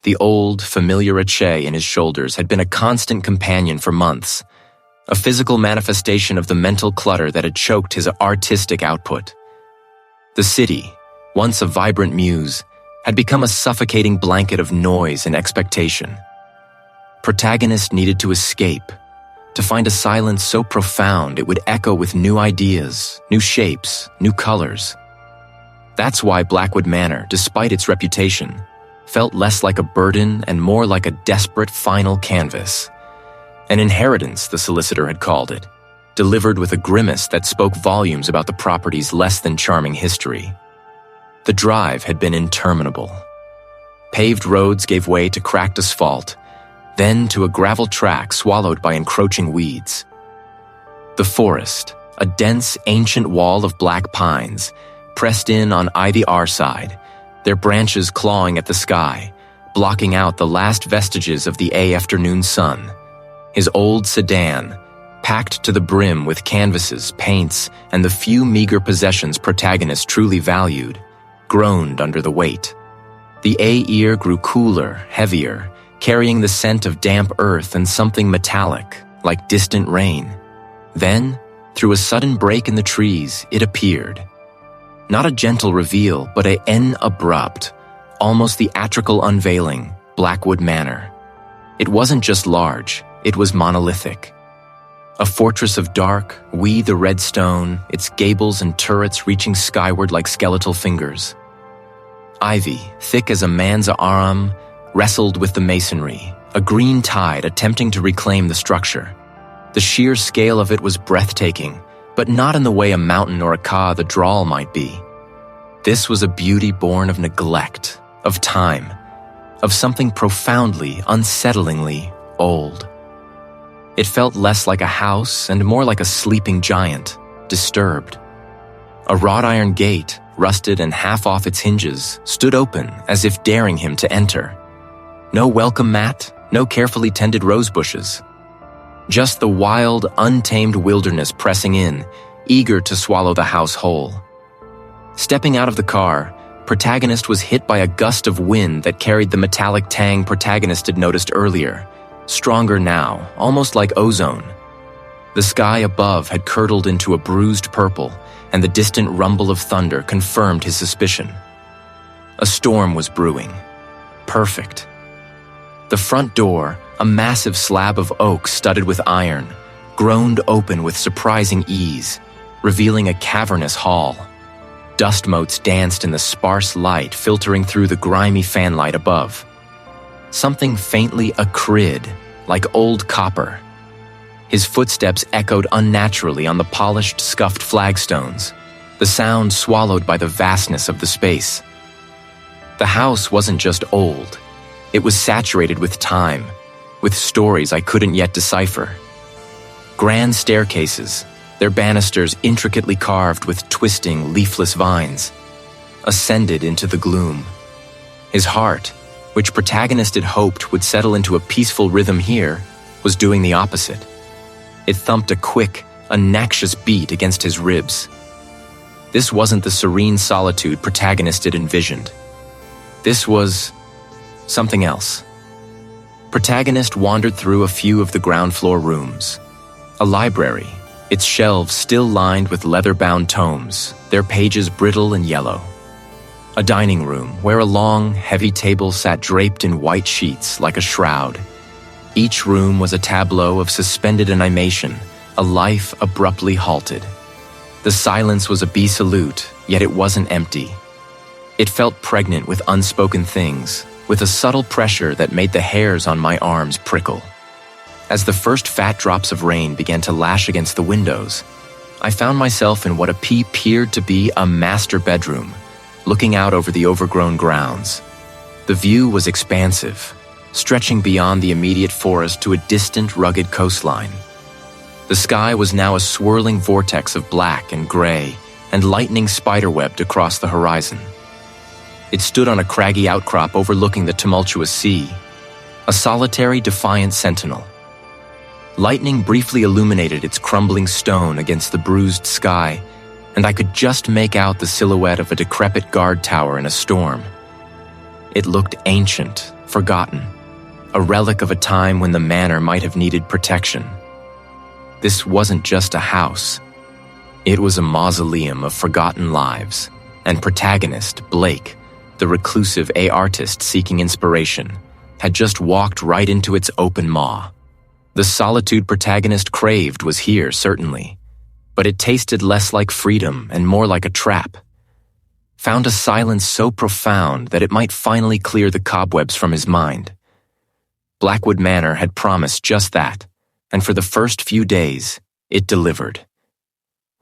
The old, familiar riche in his shoulders had been a constant companion for months, a physical manifestation of the mental clutter that had choked his artistic output. The city, once a vibrant muse, had become a suffocating blanket of noise and expectation. Protagonist needed to escape, to find a silence so profound it would echo with new ideas, new shapes, new colors. That's why Blackwood Manor, despite its reputation, felt less like a burden and more like a desperate final canvas. An inheritance, the solicitor had called it, delivered with a grimace that spoke volumes about the property's less than charming history. The drive had been interminable. Paved roads gave way to cracked asphalt, then to a gravel track swallowed by encroaching weeds. The forest, a dense, ancient wall of black pines, pressed in on either side, their branches clawing at the sky, blocking out the last vestiges of the afternoon sun. His old sedan, packed to the brim with canvases, paints, and the few meager possessions Protagonist truly valued, groaned under the weight. The air grew cooler, heavier, carrying the scent of damp earth and something metallic, like distant rain. Then, through a sudden break in the trees, it appeared. Not a gentle reveal, but an abrupt, almost theatrical unveiling, Blackwood Manor. It wasn't just large, it was monolithic. A fortress of dark, the red stone, its gables and turrets reaching skyward like skeletal fingers. Ivy, thick as a man's arm, wrestled with the masonry, a green tide attempting to reclaim the structure. The sheer scale of it was breathtaking, but not in the way a mountain or a cathedral might be. This was a beauty born of neglect, of time, of something profoundly, unsettlingly old. It felt less like a house and more like a sleeping giant, disturbed. A wrought iron gate, rusted and half off its hinges, stood open as if daring him to enter. No welcome mat, no carefully tended rose bushes. Just the wild, untamed wilderness pressing in, eager to swallow the house whole. Stepping out of the car, Protagonist was hit by a gust of wind that carried the metallic tang Protagonist had noticed earlier, stronger now, almost like ozone. The sky above had curdled into a bruised purple, and the distant rumble of thunder confirmed his suspicion. A storm was brewing. Perfect. The front door, a massive slab of oak studded with iron, groaned open with surprising ease, revealing a cavernous hall. Dust motes danced in the sparse light filtering through the grimy fanlight above. Something faintly acrid, like old copper. His footsteps echoed unnaturally on the polished, scuffed flagstones, the sound swallowed by the vastness of the space. The house wasn't just old. It was saturated with time, with stories I couldn't yet decipher. Grand staircases, their banisters intricately carved with twisting, leafless vines, ascended into the gloom. His heart, which Protagonist had hoped would settle into a peaceful rhythm here, was doing the opposite. It thumped a quick, obnoxious beat against his ribs. This wasn't the serene solitude Protagonist had envisioned. This was something else. Protagonist wandered through a few of the ground floor rooms. A library, its shelves still lined with leather-bound tomes, their pages brittle and yellow. A dining room where a long, heavy table sat draped in white sheets like a shroud. Each room was a tableau of suspended animation, a life abruptly halted. The silence was absolute, yet it wasn't empty. It felt pregnant with unspoken things, with a subtle pressure that made the hairs on my arms prickle. As the first fat drops of rain began to lash against the windows, I found myself in what appeared to be a master bedroom, looking out over the overgrown grounds. The view was expansive, stretching beyond the immediate forest to a distant, rugged coastline. The sky was now a swirling vortex of black and gray, and lightning spiderwebbed across the horizon. It stood on a craggy outcrop overlooking the tumultuous sea, a solitary, defiant sentinel. Lightning briefly illuminated its crumbling stone against the bruised sky, and I could just make out the silhouette of a decrepit guard tower in a storm. It looked ancient, forgotten, a relic of a time when the manor might have needed protection. This wasn't just a house. It was a mausoleum of forgotten lives, and Protagonist, Blake, the reclusive artist seeking inspiration, had just walked right into its open maw. The solitude Protagonist craved was here, certainly, but it tasted less like freedom and more like a trap. Found a silence so profound that it might finally clear the cobwebs from his mind. Blackwood Manor had promised just that, and for the first few days, it delivered.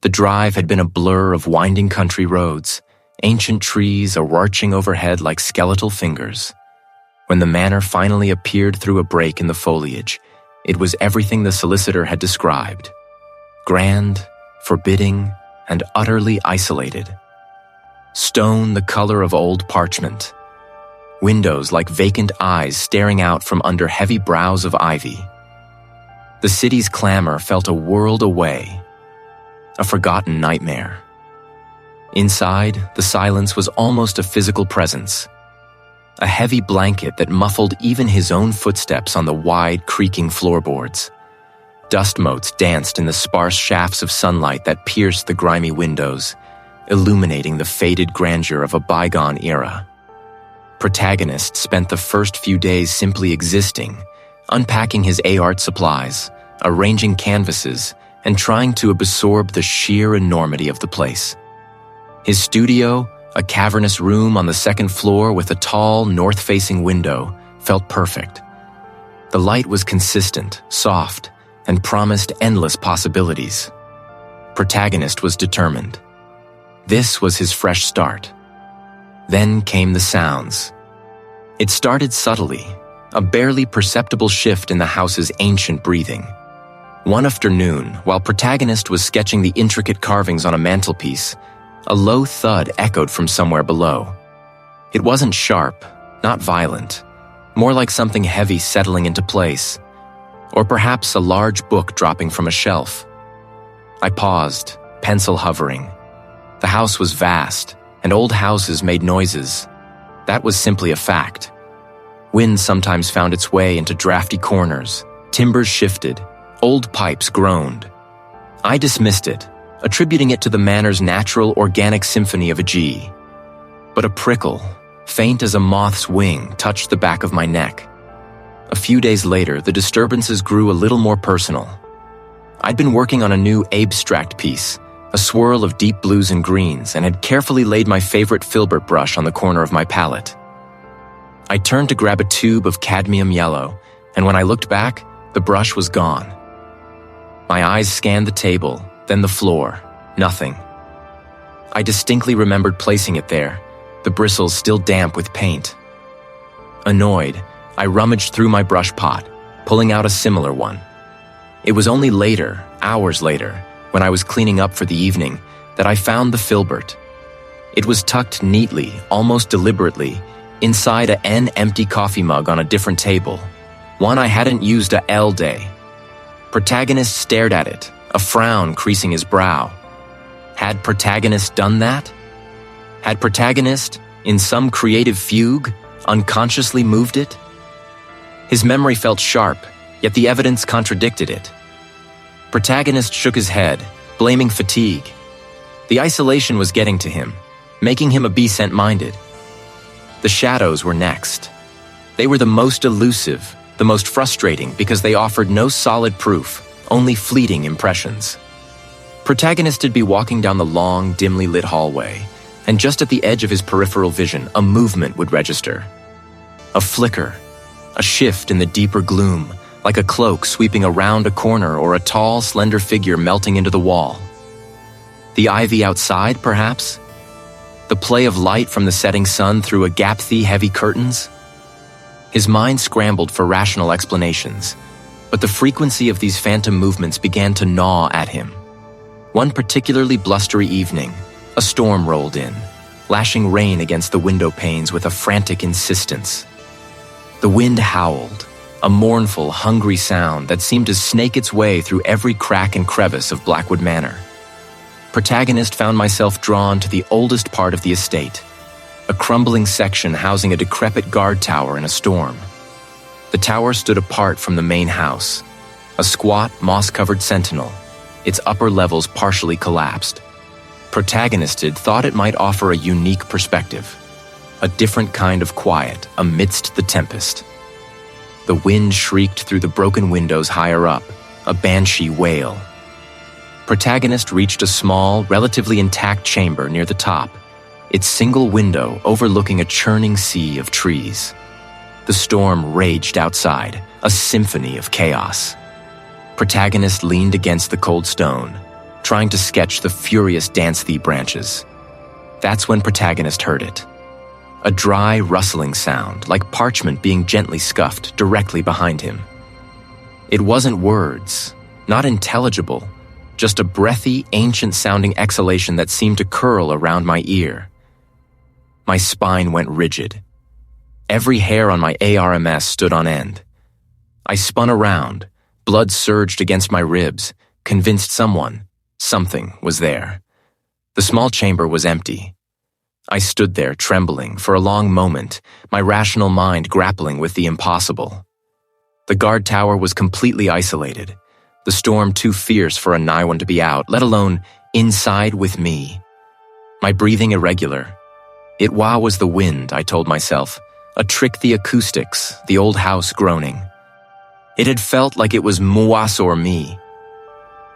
The drive had been a blur of winding country roads, ancient trees arching overhead like skeletal fingers. When the manor finally appeared through a break in the foliage, it was everything the solicitor had described. Grand, forbidding, and utterly isolated. Stone the color of old parchment. Windows like vacant eyes staring out from under heavy brows of ivy. The city's clamor felt a world away, a forgotten nightmare. Inside, the silence was almost a physical presence. A heavy blanket that muffled even his own footsteps on the wide, creaking floorboards. Dust motes danced in the sparse shafts of sunlight that pierced the grimy windows, illuminating the faded grandeur of a bygone era. Protagonist spent the first few days simply existing, unpacking his art supplies, arranging canvases, and trying to absorb the sheer enormity of the place. His studio, a cavernous room on the second floor with a tall, north-facing window, felt perfect. The light was consistent, soft, and promised endless possibilities. Protagonist was determined. This was his fresh start. Then came the sounds. It started subtly, a barely perceptible shift in the house's ancient breathing. One afternoon, while Protagonist was sketching the intricate carvings on a mantelpiece, a low thud echoed from somewhere below. It wasn't sharp, not violent, more like something heavy settling into place, or perhaps a large book dropping from a shelf. I paused, pencil hovering. The house was vast, and old houses made noises. That was simply a fact. Wind sometimes found its way into drafty corners, timbers shifted, old pipes groaned. I dismissed it, attributing it to the manor's natural organic symphony of a G. But a prickle, faint as a moth's wing, touched the back of my neck. A few days later, the disturbances grew a little more personal. I'd been working on a new abstract piece, a swirl of deep blues and greens, and had carefully laid my favorite filbert brush on the corner of my palette. I turned to grab a tube of cadmium yellow, and when I looked back, the brush was gone. My eyes scanned the table, then the floor. Nothing. I distinctly remembered placing it there, the bristles still damp with paint. Annoyed, I rummaged through my brush pot, pulling out a similar one. It was only later, hours later, when I was cleaning up for the evening, that I found the filbert. It was tucked neatly, almost deliberately, inside an empty coffee mug on a different table, one I hadn't used all day. Protagonist stared at it, a frown creasing his brow. Had Protagonist done that? Had Protagonist, in some creative fugue, unconsciously moved it? His memory felt sharp, yet the evidence contradicted it. Protagonist shook his head, blaming fatigue. The isolation was getting to him, making him absent-minded. The shadows were next. They were the most elusive, the most frustrating because they offered no solid proof, only fleeting impressions. Protagonist would be walking down the long, dimly lit hallway, and just at the edge of his peripheral vision, a movement would register. A flicker, a shift in the deeper gloom, like a cloak sweeping around a corner or a tall, slender figure melting into the wall. The ivy outside, perhaps? The play of light from the setting sun through a gapthy, heavy curtains? His mind scrambled for rational explanations, but the frequency of these phantom movements began to gnaw at him. One particularly blustery evening, a storm rolled in, lashing rain against the window panes with a frantic insistence. The wind howled, a mournful, hungry sound that seemed to snake its way through every crack and crevice of Blackwood Manor. Protagonist found myself drawn to the oldest part of the estate, a crumbling section housing a decrepit guard tower in a storm. The tower stood apart from the main house, a squat, moss-covered sentinel, its upper levels partially collapsed. Protagonist thought it might offer a unique perspective, a different kind of quiet amidst the tempest. The wind shrieked through the broken windows higher up, a banshee wail. Protagonist reached a small, relatively intact chamber near the top, its single window overlooking a churning sea of trees. The storm raged outside, a symphony of chaos. Protagonist leaned against the cold stone, trying to sketch the furious dance-theme branches. That's when Protagonist heard it. A dry, rustling sound, like parchment being gently scuffed directly behind him. It wasn't words, not intelligible, just a breathy, ancient-sounding exhalation that seemed to curl around my ear. My spine went rigid. Every hair on my arms stood on end. I spun around, blood surged against my ribs, convinced something was there. The small chamber was empty. I stood there trembling for a long moment, my rational mind grappling with the impossible. The guard tower was completely isolated, the storm too fierce for a nigh one to be out, let alone inside with me. My breathing irregular. It was the wind, I told myself, a trick the acoustics, the old house groaning. It had felt like it was moas or me.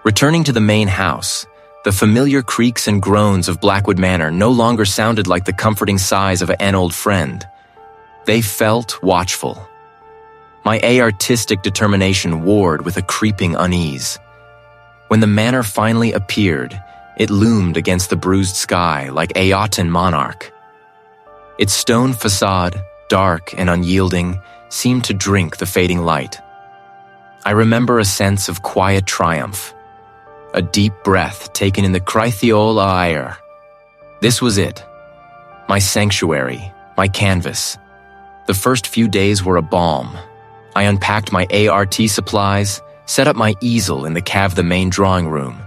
Returning to the main house, the familiar creaks and groans of Blackwood Manor no longer sounded like the comforting sighs of an old friend. They felt watchful. My rtistic determination warred with a creeping unease. When the manor finally appeared, it loomed against the bruised sky like a Aotan monarch. Its stone facade, dark and unyielding, seemed to drink the fading light. I remember a sense of quiet triumph, a deep breath taken in the Crythiol air. This was it. My sanctuary, my canvas. The first few days were a balm. I unpacked my ART supplies, set up my easel in the main drawing room,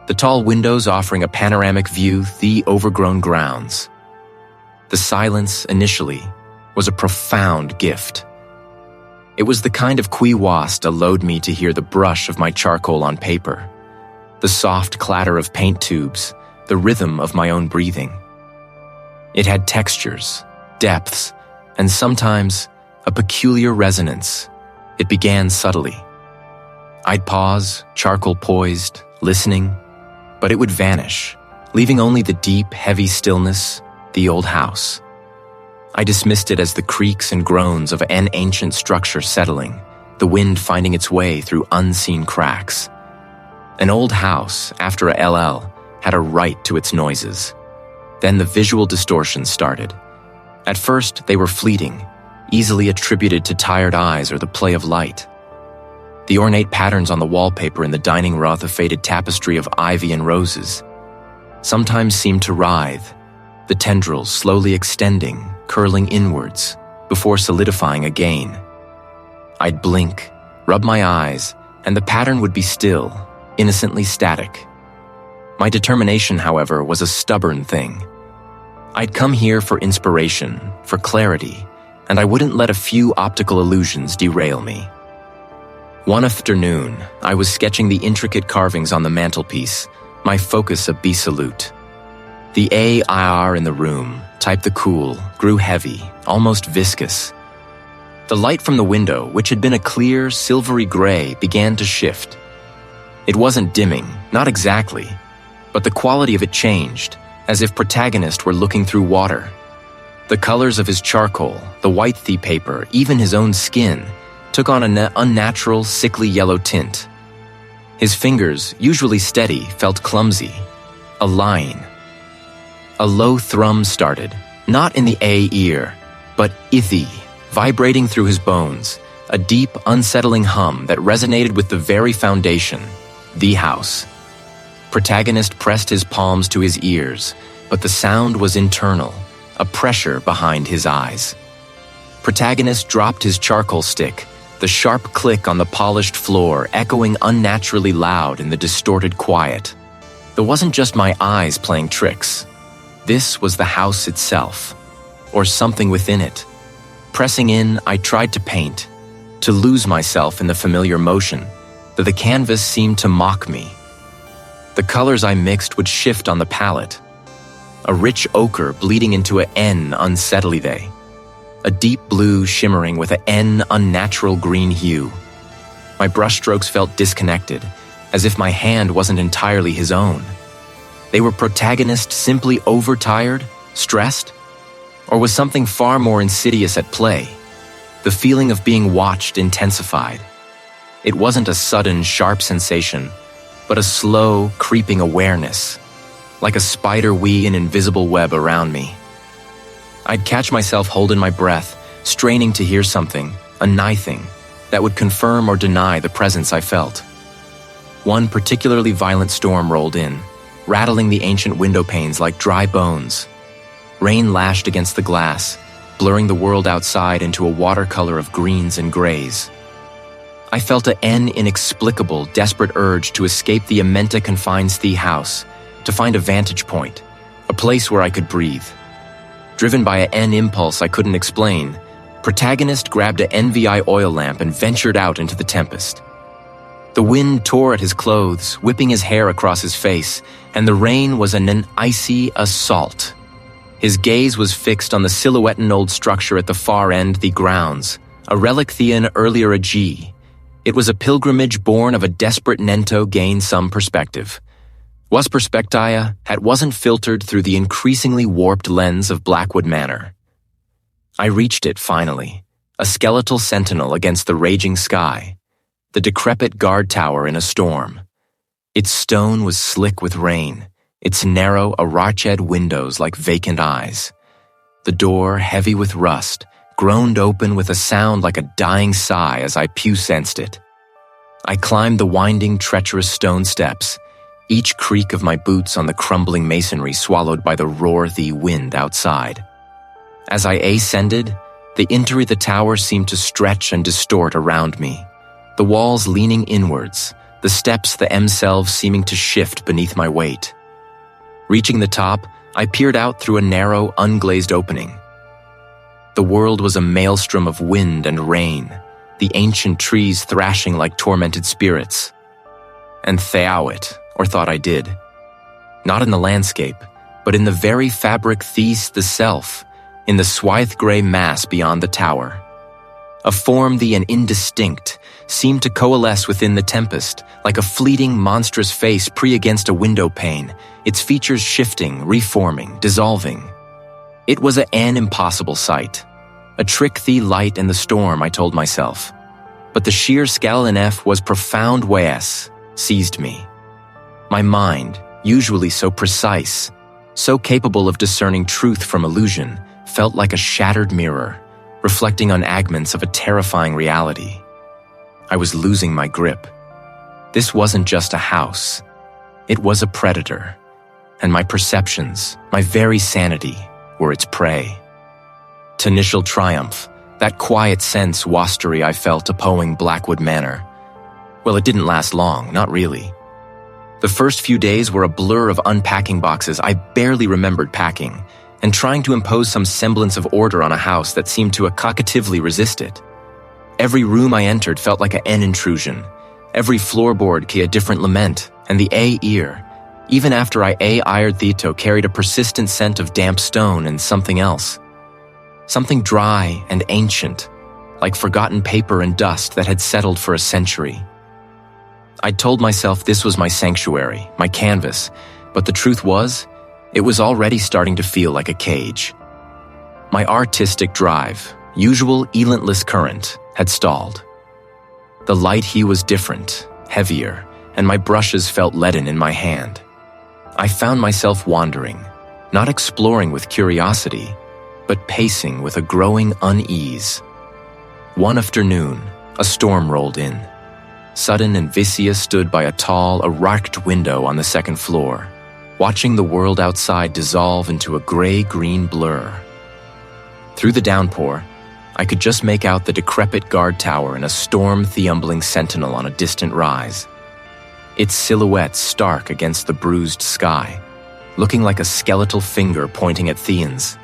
the tall windows offering a panoramic view the overgrown grounds. The silence, initially, was a profound gift. It was the kind of quiwast allowed me to hear the brush of my charcoal on paper, the soft clatter of paint tubes, the rhythm of my own breathing. It had textures, depths, and sometimes a peculiar resonance. It began subtly. I'd pause, charcoal poised, listening, but it would vanish, leaving only the deep, heavy stillness, the old house. I dismissed it as the creaks and groans of an ancient structure settling, the wind finding its way through unseen cracks. An old house, after a LL, had a right to its noises. Then the visual distortions started. At first, they were fleeting, easily attributed to tired eyes or the play of light. The ornate patterns on the wallpaper in the dining room, a faded tapestry of ivy and roses, sometimes seemed to writhe, the tendrils slowly extending, curling inwards, before solidifying again. I'd blink, rub my eyes, and the pattern would be still, innocently static. My determination, however, was a stubborn thing. I'd come here for inspiration, for clarity, and I wouldn't let a few optical illusions derail me. One afternoon, I was sketching the intricate carvings on the mantelpiece, my focus absolute. The AIR in the room, type the cool, grew heavy, almost viscous. The light from the window, which had been a clear, silvery gray, began to shift. It wasn't dimming, not exactly, but the quality of it changed, as if Protagonist were looking through water. The colors of his charcoal, the white paper, even his own skin, took on an unnatural, sickly yellow tint. His fingers, usually steady, felt clumsy. A line. A low thrum started, not in the A ear, but ithi, vibrating through his bones, a deep, unsettling hum that resonated with the very foundation, the house. Protagonist pressed his palms to his ears, but the sound was internal, a pressure behind his eyes. Protagonist dropped his charcoal stick, the sharp click on the polished floor echoing unnaturally loud in the distorted quiet. There wasn't just my eyes playing tricks. This was the house itself, or something within it. Pressing in, I tried to paint, to lose myself in the familiar motion, that the canvas seemed to mock me. The colors I mixed would shift on the palette. A rich ochre bleeding into a N unsettlide. A deep blue shimmering with a N unnatural green hue. My brushstrokes felt disconnected, as if my hand wasn't entirely his own. They were Protagonist simply overtired, stressed? Or was something far more insidious at play? The feeling of being watched intensified. It wasn't a sudden, sharp sensation, but a slow, creeping awareness, like a spider weave an invisible web around me. I'd catch myself holding my breath, straining to hear something, a nigh-thing, that would confirm or deny the presence I felt. One particularly violent storm rolled in, rattling the ancient window panes like dry bones. Rain lashed against the glass, blurring the world outside into a watercolor of greens and grays. I felt an inexplicable, desperate urge to escape the Amenta confined house, to find a vantage point, a place where I could breathe. Driven by an impulse I couldn't explain, Protagonist grabbed a NVI oil lamp and ventured out into the tempest. The wind tore at his clothes, whipping his hair across his face, and the rain was an icy assault. His gaze was fixed on the silhouetted old structure at the far end, the grounds, a relic thean earlier a G. It was a pilgrimage born of a desperate nento gain some perspective. Was perspectia that wasn't filtered through the increasingly warped lens of Blackwood Manor. I reached it finally, a skeletal sentinel against the raging sky, the decrepit guard tower in a storm. Its stone was slick with rain, its narrow, arched windows like vacant eyes. The door, heavy with rust, groaned open with a sound like a dying sigh as I pew-sensed it. I climbed the winding, treacherous stone steps, each creak of my boots on the crumbling masonry swallowed by the roar of the wind outside. As I ascended, the interior of the tower seemed to stretch and distort around me, the walls leaning inwards, the steps themselves seeming to shift beneath my weight. Reaching the top, I peered out through a narrow, unglazed opening. The world was a maelstrom of wind and rain, the ancient trees thrashing like tormented spirits. And Theowit, or thought I did. Not in the landscape, but in the very fabric Theis the self, in the swathe grey mass beyond the tower. A form the and indistinct seemed to coalesce within the tempest, like a fleeting, monstrous face against a window pane, its features shifting, reforming, dissolving. It was an impossible sight. A trick the light and the storm, I told myself. But the sheer scale in F was profound waes, seized me. My mind, usually so precise, so capable of discerning truth from illusion, felt like a shattered mirror, reflecting on agments of a terrifying reality. I was losing my grip. This wasn't just a house. It was a predator, and my perceptions, my very sanity, were its prey. To initial triumph, that quiet sense wastery I felt upon Blackwood Manor. Well, it didn't last long, not really. The first few days were a blur of unpacking boxes I barely remembered packing, and trying to impose some semblance of order on a house that seemed to accocatively resist it. Every room I entered felt like an intrusion. Every floorboard a different lament, and the ear, even after I ired Theto, carried a persistent scent of damp stone and something else. Something dry and ancient, like forgotten paper and dust that had settled for a century. I told myself this was my sanctuary, my canvas, but the truth was, it was already starting to feel like a cage. My rtistic drive, usual elentless current, had stalled. The light hue was different, heavier, and my brushes felt leaden in my hand. I found myself wandering, not exploring with curiosity, but pacing with a growing unease. One afternoon, a storm rolled in. Sudden and Vicia stood by a tall, arched window on the second floor, watching the world outside dissolve into a gray-green blur. Through the downpour, I could just make out the decrepit guard tower and a storm-thumbling sentinel on a distant rise. Its silhouette stark against the bruised sky, looking like a skeletal finger pointing at Theans.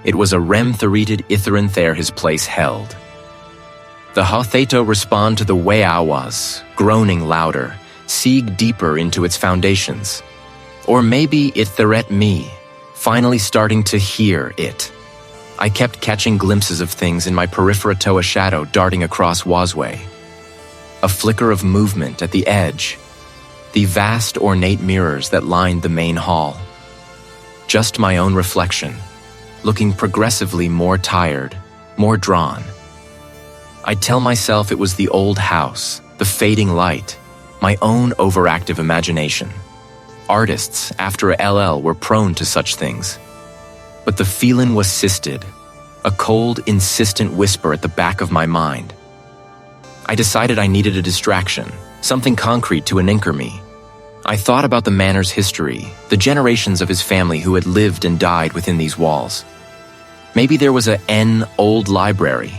It was a rem-thereted Itherin there his place held. The Hothato respond to the Weawas, groaning louder, seeg deeper into its foundations. Or maybe it threat me, finally starting to hear it. I kept catching glimpses of things in my peripheratoa shadow darting across Wasway. A flicker of movement at the edge. The vast ornate mirrors that lined the main hall. Just my own reflection, looking progressively more tired, more drawn. I'd tell myself it was the old house, the fading light, my own overactive imagination. Artists, after LL, were prone to such things. But the feeling was sisted, a cold, insistent whisper at the back of my mind. I decided I needed a distraction, something concrete to anchor me. I thought about the manor's history, the generations of his family who had lived and died within these walls. Maybe there was an old library,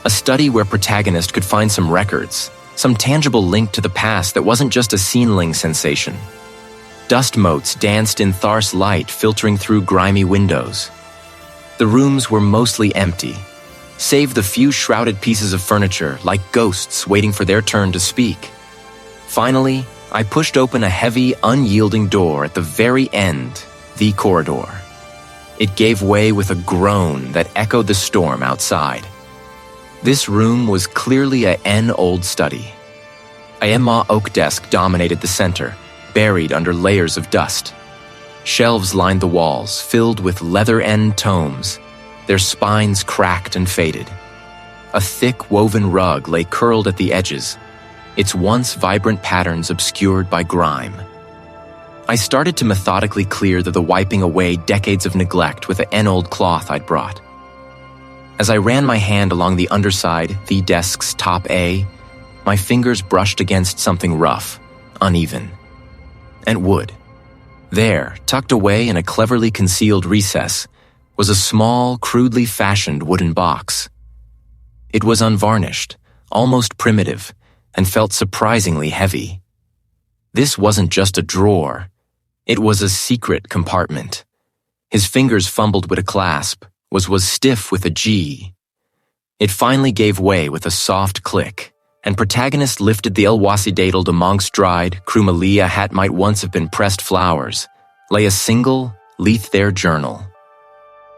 a study where Protagonist could find some records, some tangible link to the past that wasn't just a sceneling sensation. Dust motes danced in Thar's light filtering through grimy windows. The rooms were mostly empty, save the few shrouded pieces of furniture like ghosts waiting for their turn to speak. Finally, I pushed open a heavy, unyielding door at the very end, the corridor. It gave way with a groan that echoed the storm outside. This room was clearly an old study. A Emma oak desk dominated the center, buried under layers of dust. Shelves lined the walls, filled with leather-end tomes, their spines cracked and faded. A thick woven rug lay curled at the edges, its once vibrant patterns obscured by grime. I started to methodically clear the wiping away decades of neglect with an old cloth I'd brought. As I ran my hand along the underside, the desk's top A, my fingers brushed against something rough, uneven. And wood. There, tucked away in a cleverly concealed recess, was a small, crudely fashioned wooden box. It was unvarnished, almost primitive, and felt surprisingly heavy. This wasn't just a drawer. It was a secret compartment. His fingers fumbled with a clasp, was stiff with a G. It finally gave way with a soft click, and Protagonist lifted the elwasidatal amongst dried, crumalia hat might once have been pressed flowers, lay a single, leaf there journal.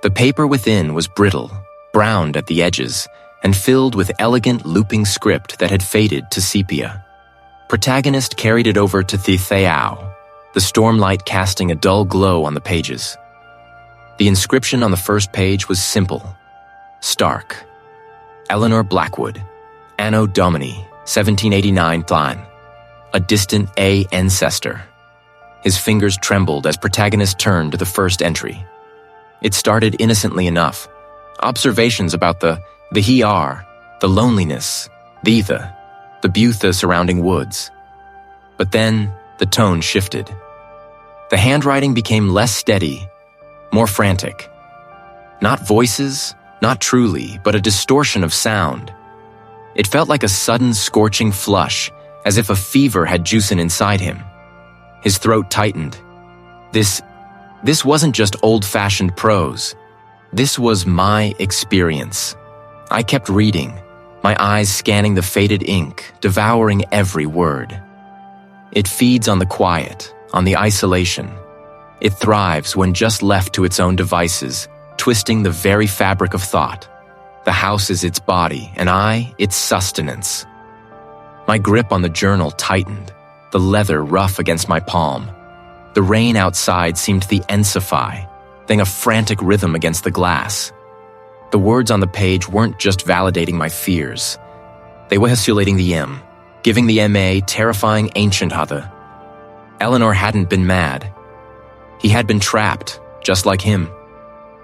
The paper within was brittle, browned at the edges, and filled with elegant looping script that had faded to sepia. Protagonist carried it over to Theao, the stormlight casting a dull glow on the pages. The inscription on the first page was simple, stark. Eleanor Blackwood, Anno Domini, 1789 plan. A distant A ancestor. His fingers trembled as Protagonist turned to the first entry. It started innocently enough. Observations about the he-are, the loneliness, the Butha surrounding woods. But then the tone shifted. The handwriting became less steady, more frantic. Not voices, not truly, but a distortion of sound. It felt like a sudden scorching flush, as if a fever had juicing inside him. His throat tightened. This wasn't just old-fashioned prose. This was my experience. I kept reading, my eyes scanning the faded ink, devouring every word. It feeds on the quiet, on the isolation. It thrives when just left to its own devices, twisting the very fabric of thought. The house is its body, and I, its sustenance. My grip on the journal tightened, the leather rough against my palm. The rain outside seemed to ensify, then a frantic rhythm against the glass. The words on the page weren't just validating my fears. They were isolating the M, giving the MA terrifying ancient other. Eleanor hadn't been mad. He had been trapped, just like him.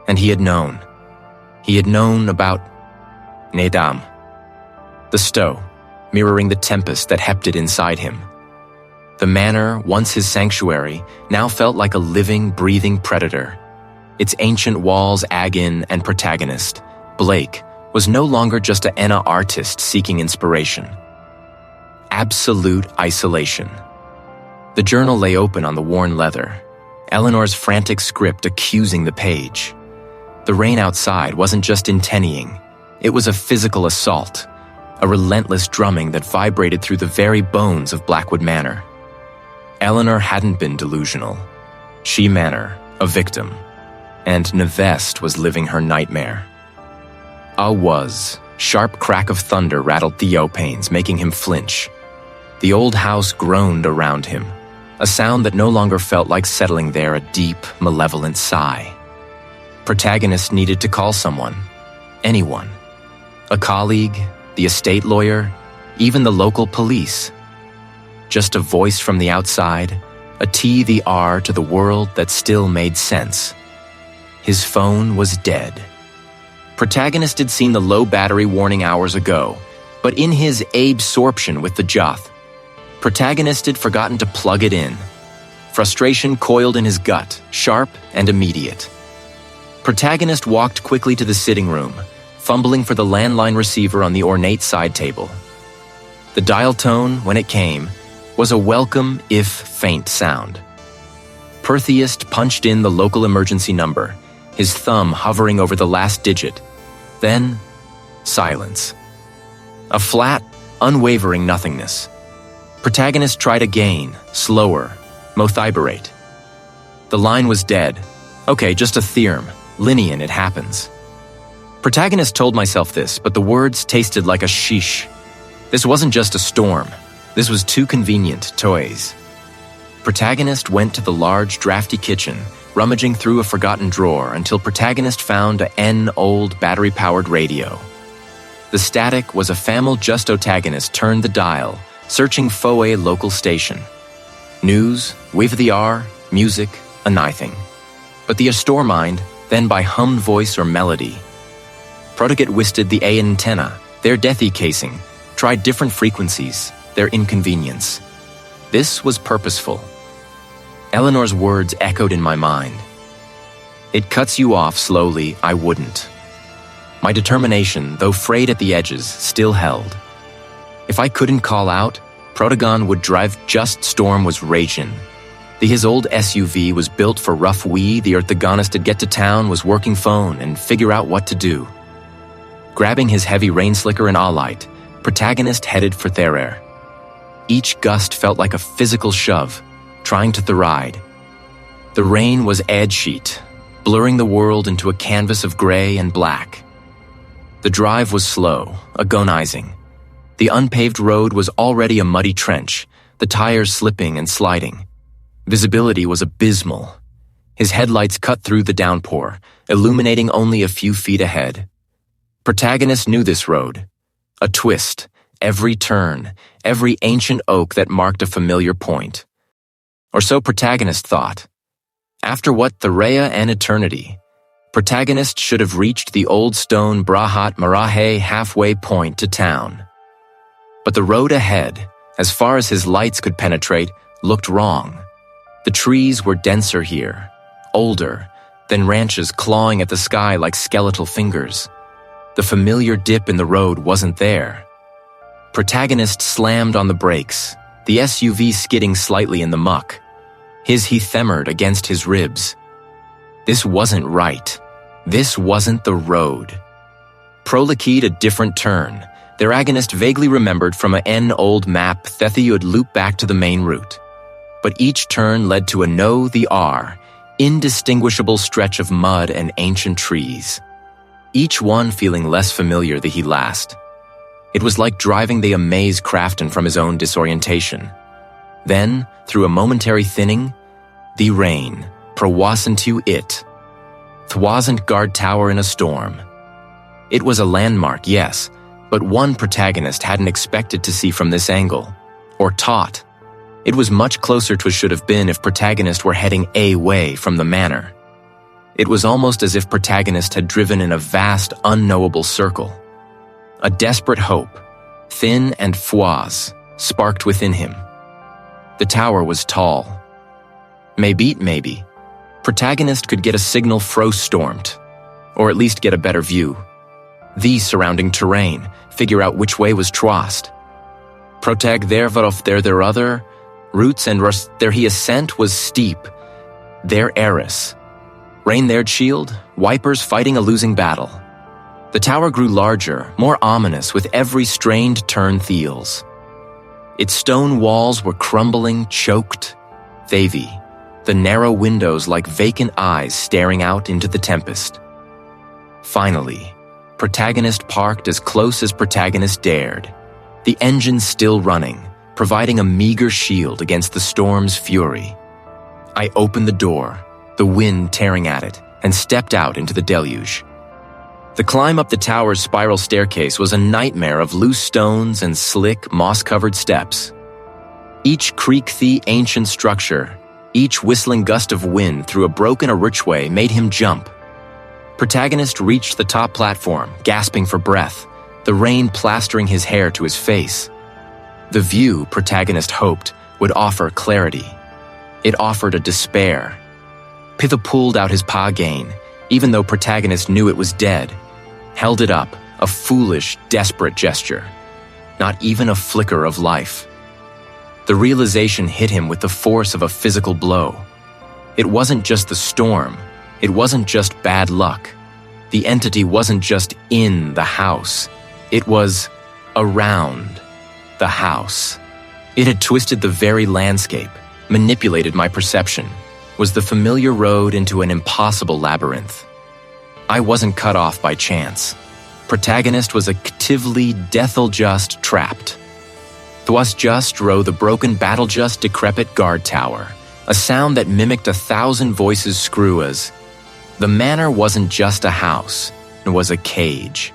And he had known. He had known about Nedam. The stow, mirroring the tempest that hepted inside him. The manor, once his sanctuary, now felt like a living, breathing predator. Its ancient walls, Agin, and Protagonist, Blake, was no longer just an artist seeking inspiration. Absolute isolation. The journal lay open on the worn leather, Eleanor's frantic script accusing the page. The rain outside wasn't just intennying, it was a physical assault, a relentless drumming that vibrated through the very bones of Blackwood Manor. Eleanor hadn't been delusional. She Manor, a victim, and Nevest was living her nightmare. Sharp crack of thunder rattled Theo panes, making him flinch. The old house groaned around him, a sound that no longer felt like settling there, a deep, malevolent sigh. Protagonist needed to call someone. Anyone. A colleague, the estate lawyer, even the local police. Just a voice from the outside, a T the R to the world that still made sense. His phone was dead. Protagonist had seen the low battery warning hours ago, but in his absorption with the Joth, Protagonist had forgotten to plug it in. Frustration coiled in his gut, sharp and immediate. Protagonist walked quickly to the sitting room, fumbling for the landline receiver on the ornate side table. The dial tone, when it came, was a welcome, if faint, sound. Pertheist punched in the local emergency number, his thumb hovering over the last digit. Then, silence. A flat, unwavering nothingness. Protagonist tried again, slower, mothiberate. The line was dead. Okay, just a theorem. Linean, it happens. Protagonist told myself this, but the words tasted like a sheesh. This wasn't just a storm. This was too convenient, toys. Protagonist went to the large, drafty kitchen, rummaging through a forgotten drawer until Protagonist found an old battery-powered radio. The static was a famil just Otagonist turned the dial, searching for a local station. News, wave of the R, music, a nothing. But the Astormind, then by hummed voice or melody. Protagonist wisted the A antenna, their deathy casing, tried different frequencies, their inconvenience. This was purposeful. Eleanor's words echoed in my mind. It cuts you off slowly, I wouldn't. My determination, though frayed at the edges, still held. If I couldn't call out, Protagon would drive just storm was ragin'. His old SUV was built for rough the orthogonist to get to town was working phone and figure out what to do. Grabbing his heavy rain slicker and alight, Protagonist headed for Therer. Each gust felt like a physical shove, trying to thoride. The rain was edge sheet, blurring the world into a canvas of gray and black. The drive was slow, agonizing. The unpaved road was already a muddy trench, the tires slipping and sliding. Visibility was abysmal. His headlights cut through the downpour, illuminating only a few feet ahead. Protagonist knew this road. A twist, every turn, every ancient oak that marked a familiar point. Or so Protagonist thought. After what Therea and eternity, Protagonist should have reached the old stone Brahat Marahe halfway point to town. But the road ahead, as far as his lights could penetrate, looked wrong. The trees were denser here, older, than ranches clawing at the sky like skeletal fingers. The familiar dip in the road wasn't there. Protagonist slammed on the brakes, the SUV skidding slightly in the muck. His he themered against his ribs. This wasn't right. This wasn't the road. Prolakeyed a different turn. Their agonist vaguely remembered from an old map that they would loop back to the main route. But each turn led to a no the R, indistinguishable stretch of mud and ancient trees. Each one feeling less familiar the he last. It was like driving the amaze Crafton from his own disorientation. Then, through a momentary thinning, the rain, prowasentu it. Thwasn't guard tower in a storm. It was a landmark, yes, but one Protagonist hadn't expected to see from this angle, or taught. It was much closer to what should have been if Protagonist were heading away from the manor. It was almost as if Protagonist had driven in a vast, unknowable circle. A desperate hope, thin and froise, sparked within him. The tower was tall. Maybe, Protagonist could get a signal frost-stormed, or at least get a better view. The surrounding terrain, figure out which way was trost. Protag there varof there other, roots and rust there he ascent was steep. There heiress. Rain their shield, wipers fighting a losing battle. The tower grew larger, more ominous with every strained turn Thiels. Its stone walls were crumbling, choked, wavy, the narrow windows like vacant eyes staring out into the tempest. Finally, Protagonist parked as close as Protagonist dared, the engine still running, providing a meager shield against the storm's fury. I opened the door, the wind tearing at it, and stepped out into the deluge. The climb up the tower's spiral staircase was a nightmare of loose stones and slick, moss-covered steps. Each creaked ancient structure, each whistling gust of wind through a broken archway made him jump. Protagonist reached the top platform, gasping for breath, the rain plastering his hair to his face. The view, Protagonist hoped, would offer clarity. It offered a despair. Pitha pulled out his pagain, even though Protagonist knew it was dead, held it up, a foolish, desperate gesture. Not even a flicker of life. The realization hit him with the force of a physical blow. It wasn't just the storm. It wasn't just bad luck. The entity wasn't just in the house. It was around the house. It had twisted the very landscape, manipulated my perception, was the familiar road into an impossible labyrinth. I wasn't cut off by chance. Protagonist was actively, deathel-just trapped. Thwas just row the broken battle-just decrepit guard tower, a sound that mimicked 1,000 voices screw as the manor wasn't just a house, it was a cage.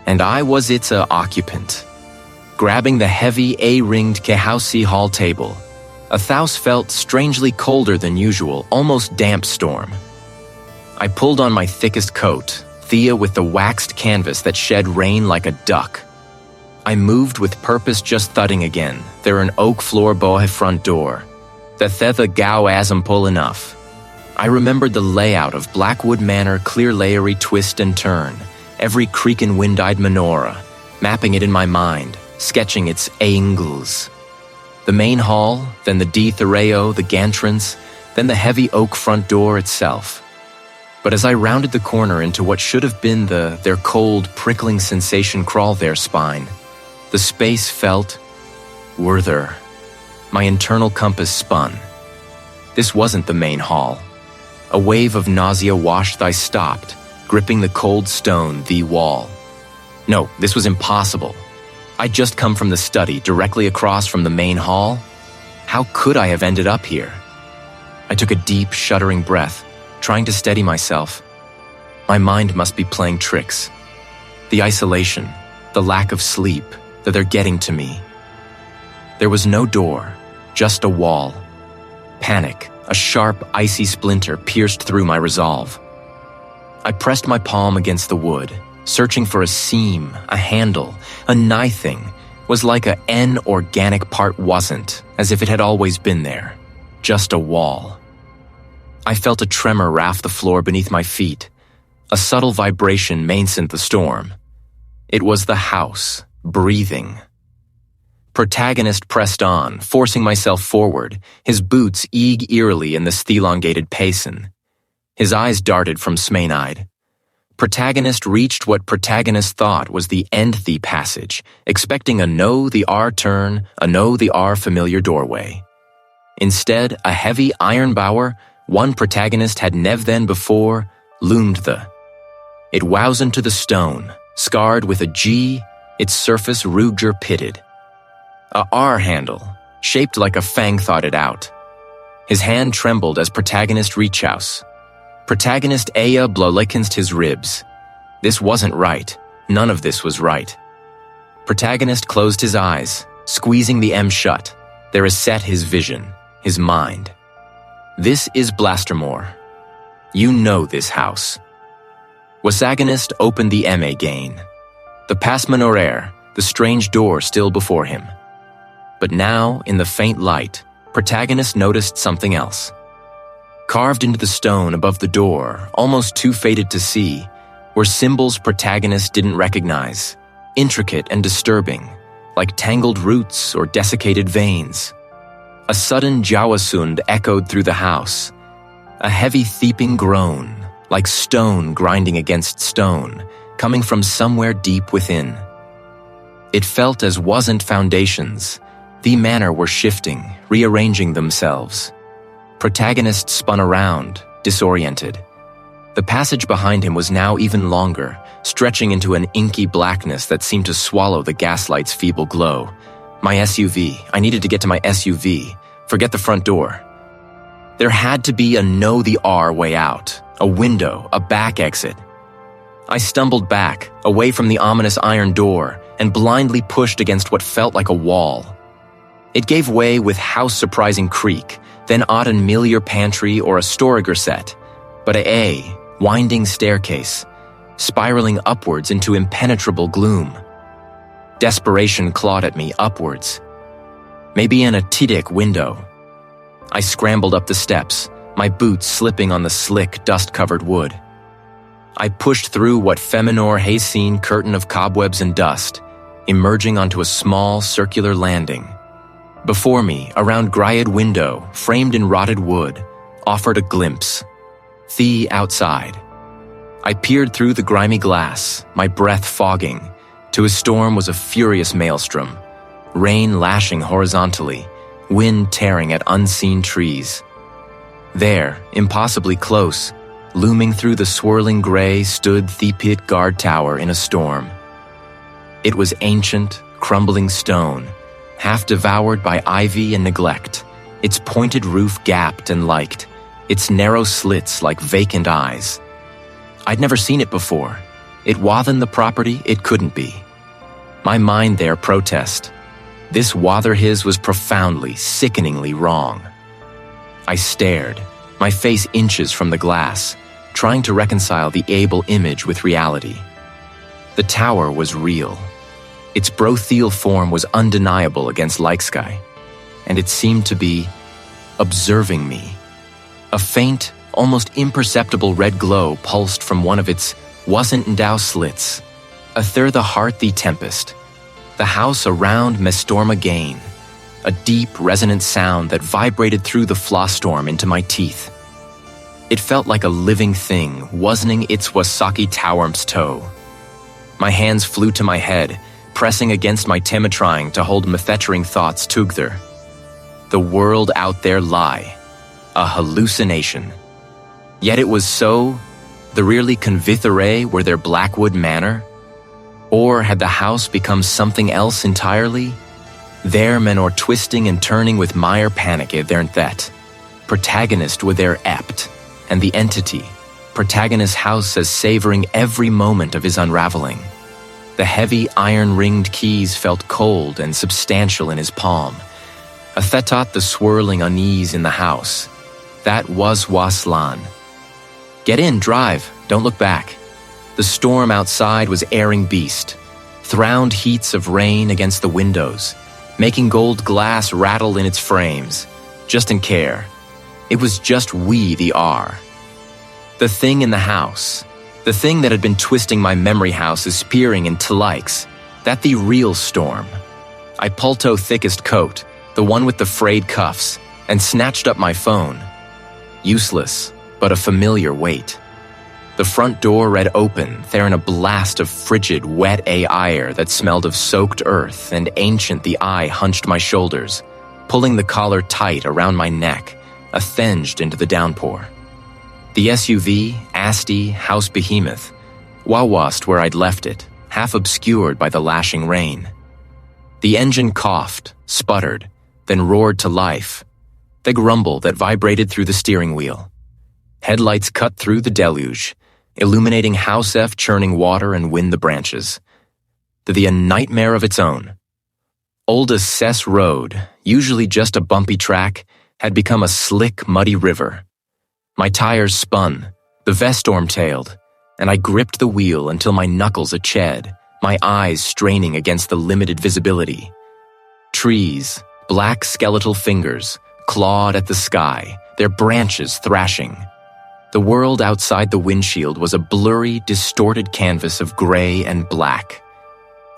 And I was its occupant. Grabbing the heavy A-ringed Kehausi hall table, Athaus felt strangely colder than usual, almost damp storm. I pulled on my thickest coat, Thea with the waxed canvas that shed rain like a duck. I moved with purpose, just thudding again, there an oak floor bohe front door. The thetha gao asm pull enough. I remembered the layout of Blackwood Manor, clear layery twist and turn, every creak and wind-eyed menorah, mapping it in my mind, sketching its angles. The main hall, then the D Thereo, the gantrance, then the heavy oak front door itself. But as I rounded the corner into what should have been their cold, prickling sensation crawl their spine, the space felt worther. My internal compass spun. This wasn't the main hall. A wave of nausea washed. I stopped, gripping the cold stone, the wall. No, this was impossible. I'd just come from the study, directly across from the main hall. How could I have ended up here? I took a deep, shuddering breath, trying to steady myself. My mind must be playing tricks. The isolation, the lack of sleep, that they're getting to me. There was no door, just a wall. Panic, a sharp, icy splinter pierced through my resolve. I pressed my palm against the wood, searching for a seam, a handle, a nigh thing, was like a N organic part wasn't, as if it had always been there. Just a wall. I felt a tremor raft the floor beneath my feet. A subtle vibration mainsent the storm. It was the house, breathing. Protagonist pressed on, forcing myself forward, his boots eerily in the elongated pacin. His eyes darted from Smainide. Protagonist reached what Protagonist thought was the end the passage, expecting a no the R turn, a no the R familiar doorway. Instead, a heavy iron bower, one Protagonist had never then before, loomed the. It wowsened to the stone, scarred with a G, its surface ruger pitted. A R handle, shaped like a fang thought it out. His hand trembled as Protagonist reached out. Protagonist Aya blowlekenst his ribs. This wasn't right. None of this was right. Protagonist closed his eyes, squeezing the M shut. There is set his vision, his mind. This is Blastermore. You know this house. Wasagonist opened the M again. The Pasmanoraire, the strange door still before him. But now, in the faint light, Protagonist noticed something else. Carved into the stone above the door, almost too faded to see, were symbols Protagonist didn't recognize, intricate and disturbing, like tangled roots or desiccated veins. A sudden Jawasund echoed through the house, a heavy thieping groan, like stone grinding against stone, coming from somewhere deep within. It felt as wasn't foundations. The manor were shifting, rearranging themselves. Protagonist spun around, disoriented. The passage behind him was now even longer, stretching into an inky blackness that seemed to swallow the gaslight's feeble glow. My SUV. I needed to get to my SUV. Forget the front door. There had to be a know-the-R way out, a window, a back exit. I stumbled back, away from the ominous iron door, and blindly pushed against what felt like a wall. It gave way with house-surprising creak, then odd and familiar pantry or a Storiger set, but a winding staircase, spiraling upwards into impenetrable gloom. Desperation clawed at me upwards. Maybe an rtistic window. I scrambled up the steps, my boots slipping on the slick, dust-covered wood. I pushed through what Feminor Haycine curtain of cobwebs and dust, emerging onto a small, circular landing. Before me, a round grilled window, framed in rotted wood, offered a glimpse. The outside. I peered through the grimy glass, my breath fogging. To his storm was a furious maelstrom, rain lashing horizontally, wind tearing at unseen trees. There, impossibly close, looming through the swirling gray, stood the pit guard tower in a storm. It was ancient, crumbling stone, half devoured by ivy and neglect, its pointed roof gapped and liked, its narrow slits like vacant eyes. I'd never seen it before. It wathen the property it couldn't be. My mind there protest. This wather his was profoundly, sickeningly wrong. I stared, my face inches from the glass, trying to reconcile the able image with reality. The tower was real. Its brothel form was undeniable against light sky, and it seemed to be observing me. A faint, almost imperceptible red glow pulsed from one of its wasn't-endow slits. Athur the heart the tempest. The house around me storm again. A deep, resonant sound that vibrated through the floss storm into my teeth. It felt like a living thing, wasning its Wasaki towerm's toe. My hands flew to my head, pressing against my trying to hold methethering thoughts together. The world out there lie. A hallucination. Yet it was so. The really convithere were their Blackwood Manor? Or had the house become something else entirely? There menor twisting and turning with mire panic there'nt that. Protagonist were there ept, and the entity, Protagonist's house as savoring every moment of his unraveling. The heavy iron-ringed keys felt cold and substantial in his palm. A thetot the swirling unease in the house. That was Waslan. Get in, drive, don't look back. The storm outside was airing beast, thround heats of rain against the windows, making gold glass rattle in its frames, just in care. It was just we the R. The thing in the house, the thing that had been twisting my memory houses spearing into likes, that the real storm. I pulled thickest coat, the one with the frayed cuffs, and snatched up my phone. Useless, but a familiar weight. The front door read open, there in a blast of frigid, wet air that smelled of soaked earth, and ancient the eye hunched my shoulders, pulling the collar tight around my neck, athenged into the downpour. The SUV, Asti, house behemoth, wawast where I'd left it, half obscured by the lashing rain. The engine coughed, sputtered, then roared to life. The grumble that vibrated through the steering wheel. Headlights cut through the deluge, illuminating House F churning water and wind the branches. A nightmare of its own. Old Assess Road, usually just a bumpy track, had become a slick, muddy river. My tires spun, the vest storm-tailed, and I gripped the wheel until my knuckles ached, my eyes straining against the limited visibility. Trees, black skeletal fingers, clawed at the sky, their branches thrashing. The world outside the windshield was a blurry, distorted canvas of gray and black.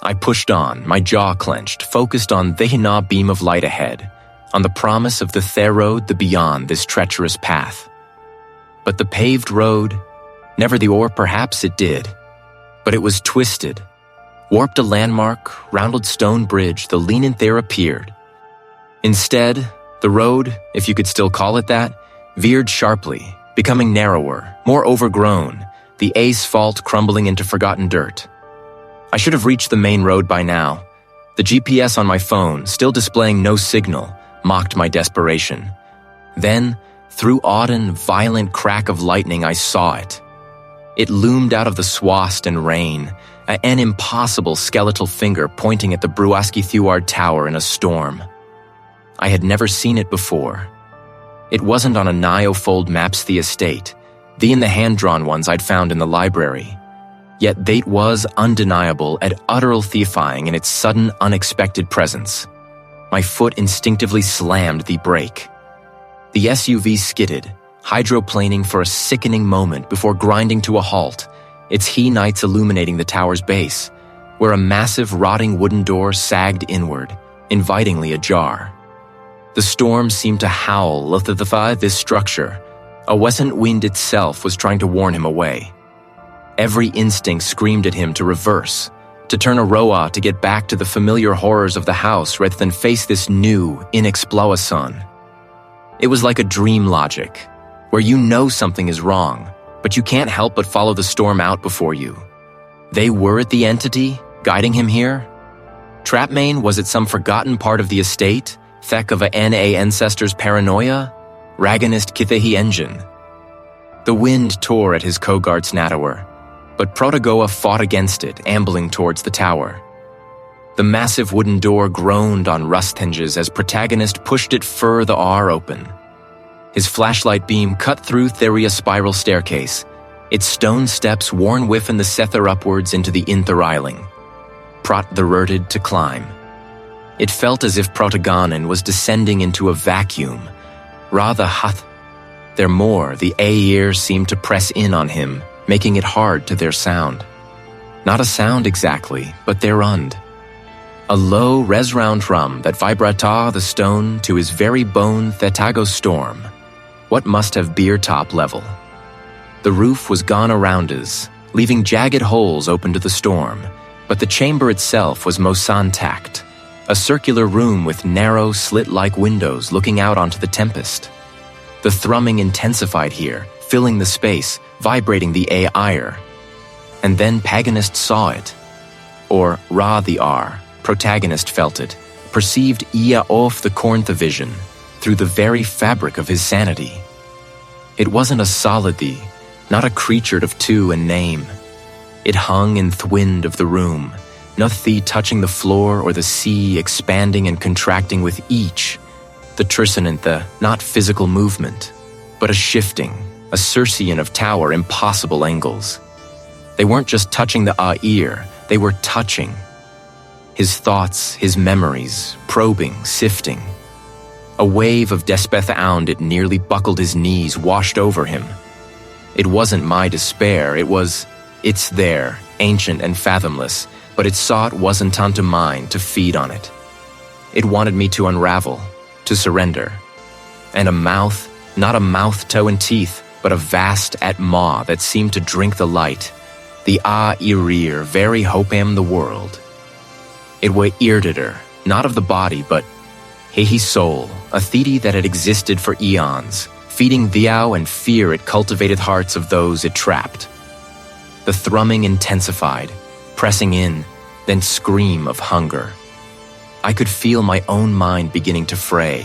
I pushed on, my jaw clenched, focused on the hina beam of light ahead, on the promise of the road, the beyond this treacherous path. But the paved road, never the or perhaps it did, But it was twisted. Warped a landmark, rounded stone bridge, the lenient there appeared. Instead, the road, if you could still call it that, veered sharply, becoming narrower, more overgrown, the asphalt crumbling into forgotten dirt. I should have reached the main road by now. The GPS on my phone, still displaying no signal, mocked my desperation. Then, through odd and violent crack of lightning, I saw it. It loomed out of the swast and rain, an impossible skeletal finger pointing at the Bruaski-Thuard Tower in a storm. I had never seen it before. It wasn't on a Niofold Maps the estate, in the hand-drawn ones I'd found in the library. Yet that was undeniable and utterly in its sudden, unexpected presence. My foot instinctively slammed the brake. The SUV skidded, hydroplaning for a sickening moment before grinding to a halt, its he-nights illuminating the tower's base, where a massive rotting wooden door sagged inward, invitingly ajar. The storm seemed to howl at this structure. A western wind itself was trying to warn him away. Every instinct screamed at him to reverse, to turn a roa to get back to the familiar horrors of the house rather than face this new, inexplosion. It was like a dream logic, where you know something is wrong, but you can't help but follow the storm out before you. They were the entity guiding him here? Trapmain, was it some forgotten part of the estate? Thek of a NA ancestor's paranoia? Raganist Kithehi engine? The wind tore at his Kogart's Natawer, but Protagoa fought against it, ambling towards the tower. The massive wooden door groaned on rust hinges as Protagonist pushed it further open. His flashlight beam cut through Theria spiral staircase, its stone steps worn whiffing the Sether upwards into the Intheriling. Prot the rurted to climb. It felt as if Protagonin was descending into a vacuum. Rather hath. There more, the Air seemed to press in on him, making it hard to their sound. Not a sound exactly, but their und. A low resround hum that vibrata the stone to his very bone thetago storm. What must have beer top level. The roof was gone around us, leaving jagged holes open to the storm, but the chamber itself was mosan-tacked, a circular room with narrow, slit-like windows looking out onto the tempest. The thrumming intensified here, filling the space, vibrating the ire. And then Paganist saw it. Or Ra the R, Protagonist felt it, perceived Ia off the Corntha vision, through the very fabric of his sanity. It wasn't a solid thee, not a creature of two in name. It hung in thwind of the room, nothing touching the floor or the sea expanding and contracting with each, the Trisonantha, not physical movement, but a shifting, a Circean of tower impossible angles. They weren't just touching the ear, they were touching. His thoughts, his memories, probing, sifting. A wave of Despeth Ound it nearly buckled his knees, washed over him. It wasn't my despair, it's there, ancient and fathomless, but it saw it wasn't unto mine to feed on it. It wanted me to unravel, to surrender. And a mouth, not a mouth, toe, and teeth, but a vast maw that seemed to drink the light, the irir, very hopeam the world. It were eardider, not of the body, but hehi soul, a theti that had existed for eons, feeding thou and fear it cultivated hearts of those it trapped. The thrumming intensified, pressing in, then scream of hunger. I could feel my own mind beginning to fray,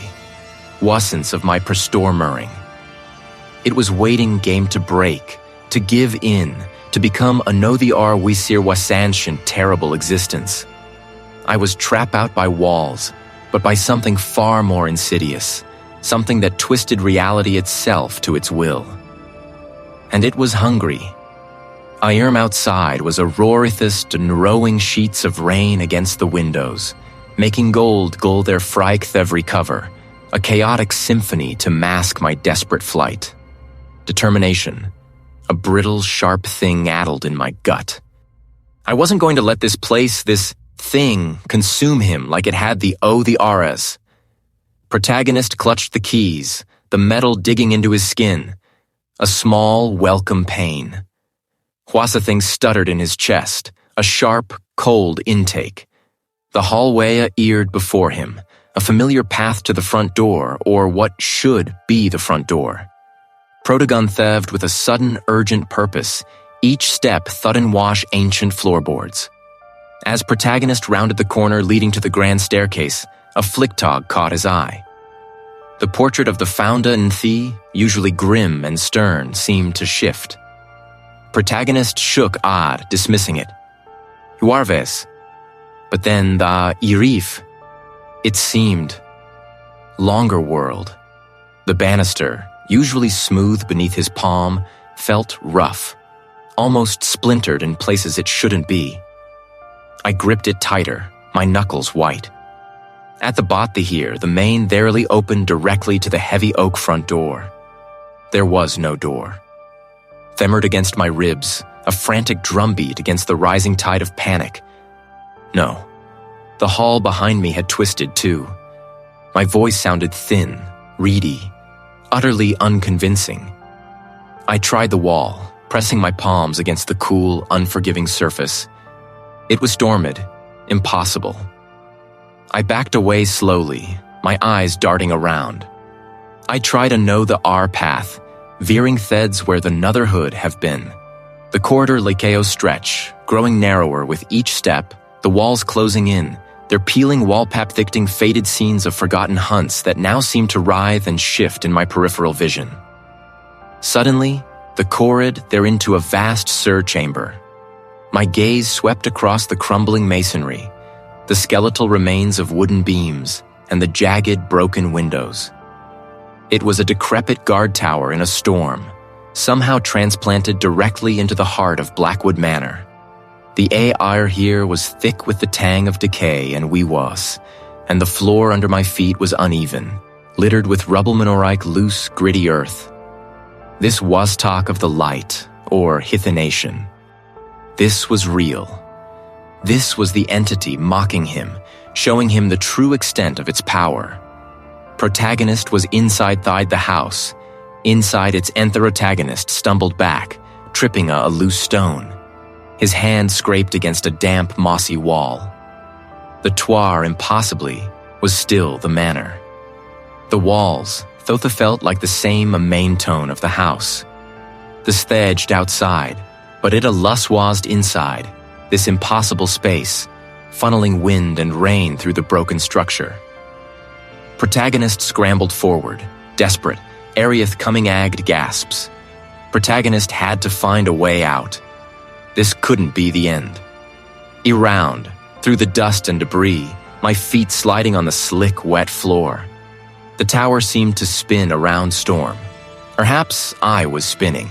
wasnence of my perstormering. It was waiting game to break, to give in, to become a no the ar wisir wasanshin terrible existence. I was trapped out by walls, but by something far more insidious, something that twisted reality itself to its will. And it was hungry. Irm outside was a roarithist and rowing sheets of rain against the windows, making gold gull their frike every cover, a chaotic symphony to mask my desperate flight. Determination, a brittle, sharp thing addled in my gut. I wasn't going to let this place, this thing, consume him like it had the Rs. Protagonist clutched the keys, the metal digging into his skin. A small, welcome pain. Hwasething stuttered in his chest, a sharp, cold intake. The hallway eared before him, a familiar path to the front door, or what should be the front door. Protagonist theved with a sudden, urgent purpose, each step thud and wash ancient floorboards. As Protagonist rounded the corner leading to the grand staircase, a flicktog caught his eye. The portrait of the Founda Nthi, usually grim and stern, seemed to shift. Protagonist shook odd, dismissing it. Huarves. But then the Irif. It seemed. Longer world. The banister, usually smooth beneath his palm, felt rough, almost splintered in places it shouldn't be. I gripped it tighter, my knuckles white. At the bothy here, the main verily opened directly to the heavy oak front door. There was no door. Femmered against my ribs, a frantic drumbeat against the rising tide of panic. No. The hall behind me had twisted too. My voice sounded thin, reedy, utterly unconvincing. I tried the wall, pressing my palms against the cool, unforgiving surface. It was dormant, impossible. I backed away slowly, my eyes darting around. I tried to know the R path, veering theds where the Notherhood have been. The corridor Lakeo stretch, growing narrower with each step, the walls closing in, their peeling wallpaper-thickening faded scenes of forgotten hunts that now seemed to writhe and shift in my peripheral vision. Suddenly, the corrid there into a vast sur chamber. My gaze swept across the crumbling masonry, the skeletal remains of wooden beams, and the jagged, broken windows. It was a decrepit guard tower in a storm, somehow transplanted directly into the heart of Blackwood Manor. The air here was thick with the tang of decay and weewas, and the floor under my feet was uneven, littered with rubble-minorike loose, gritty earth. This was talk of the light, or hithination. This was real. This was the entity mocking him, showing him the true extent of its power. Protagonist was inside-thide the house. Inside its entherotagonist stumbled back, tripping a loose stone. His hand scraped against a damp, mossy wall. The toir, impossibly, was still the manor. The walls, Thotha felt like the same main tone of the house. The staged outside, but it a luswazed inside, this impossible space, funneling wind and rain through the broken structure. Protagonist scrambled forward, desperate, Arieth coming agged gasps. Protagonist had to find a way out. This couldn't be the end. Around, through the dust and debris, my feet sliding on the slick, wet floor. The tower seemed to spin around storm. Perhaps I was spinning.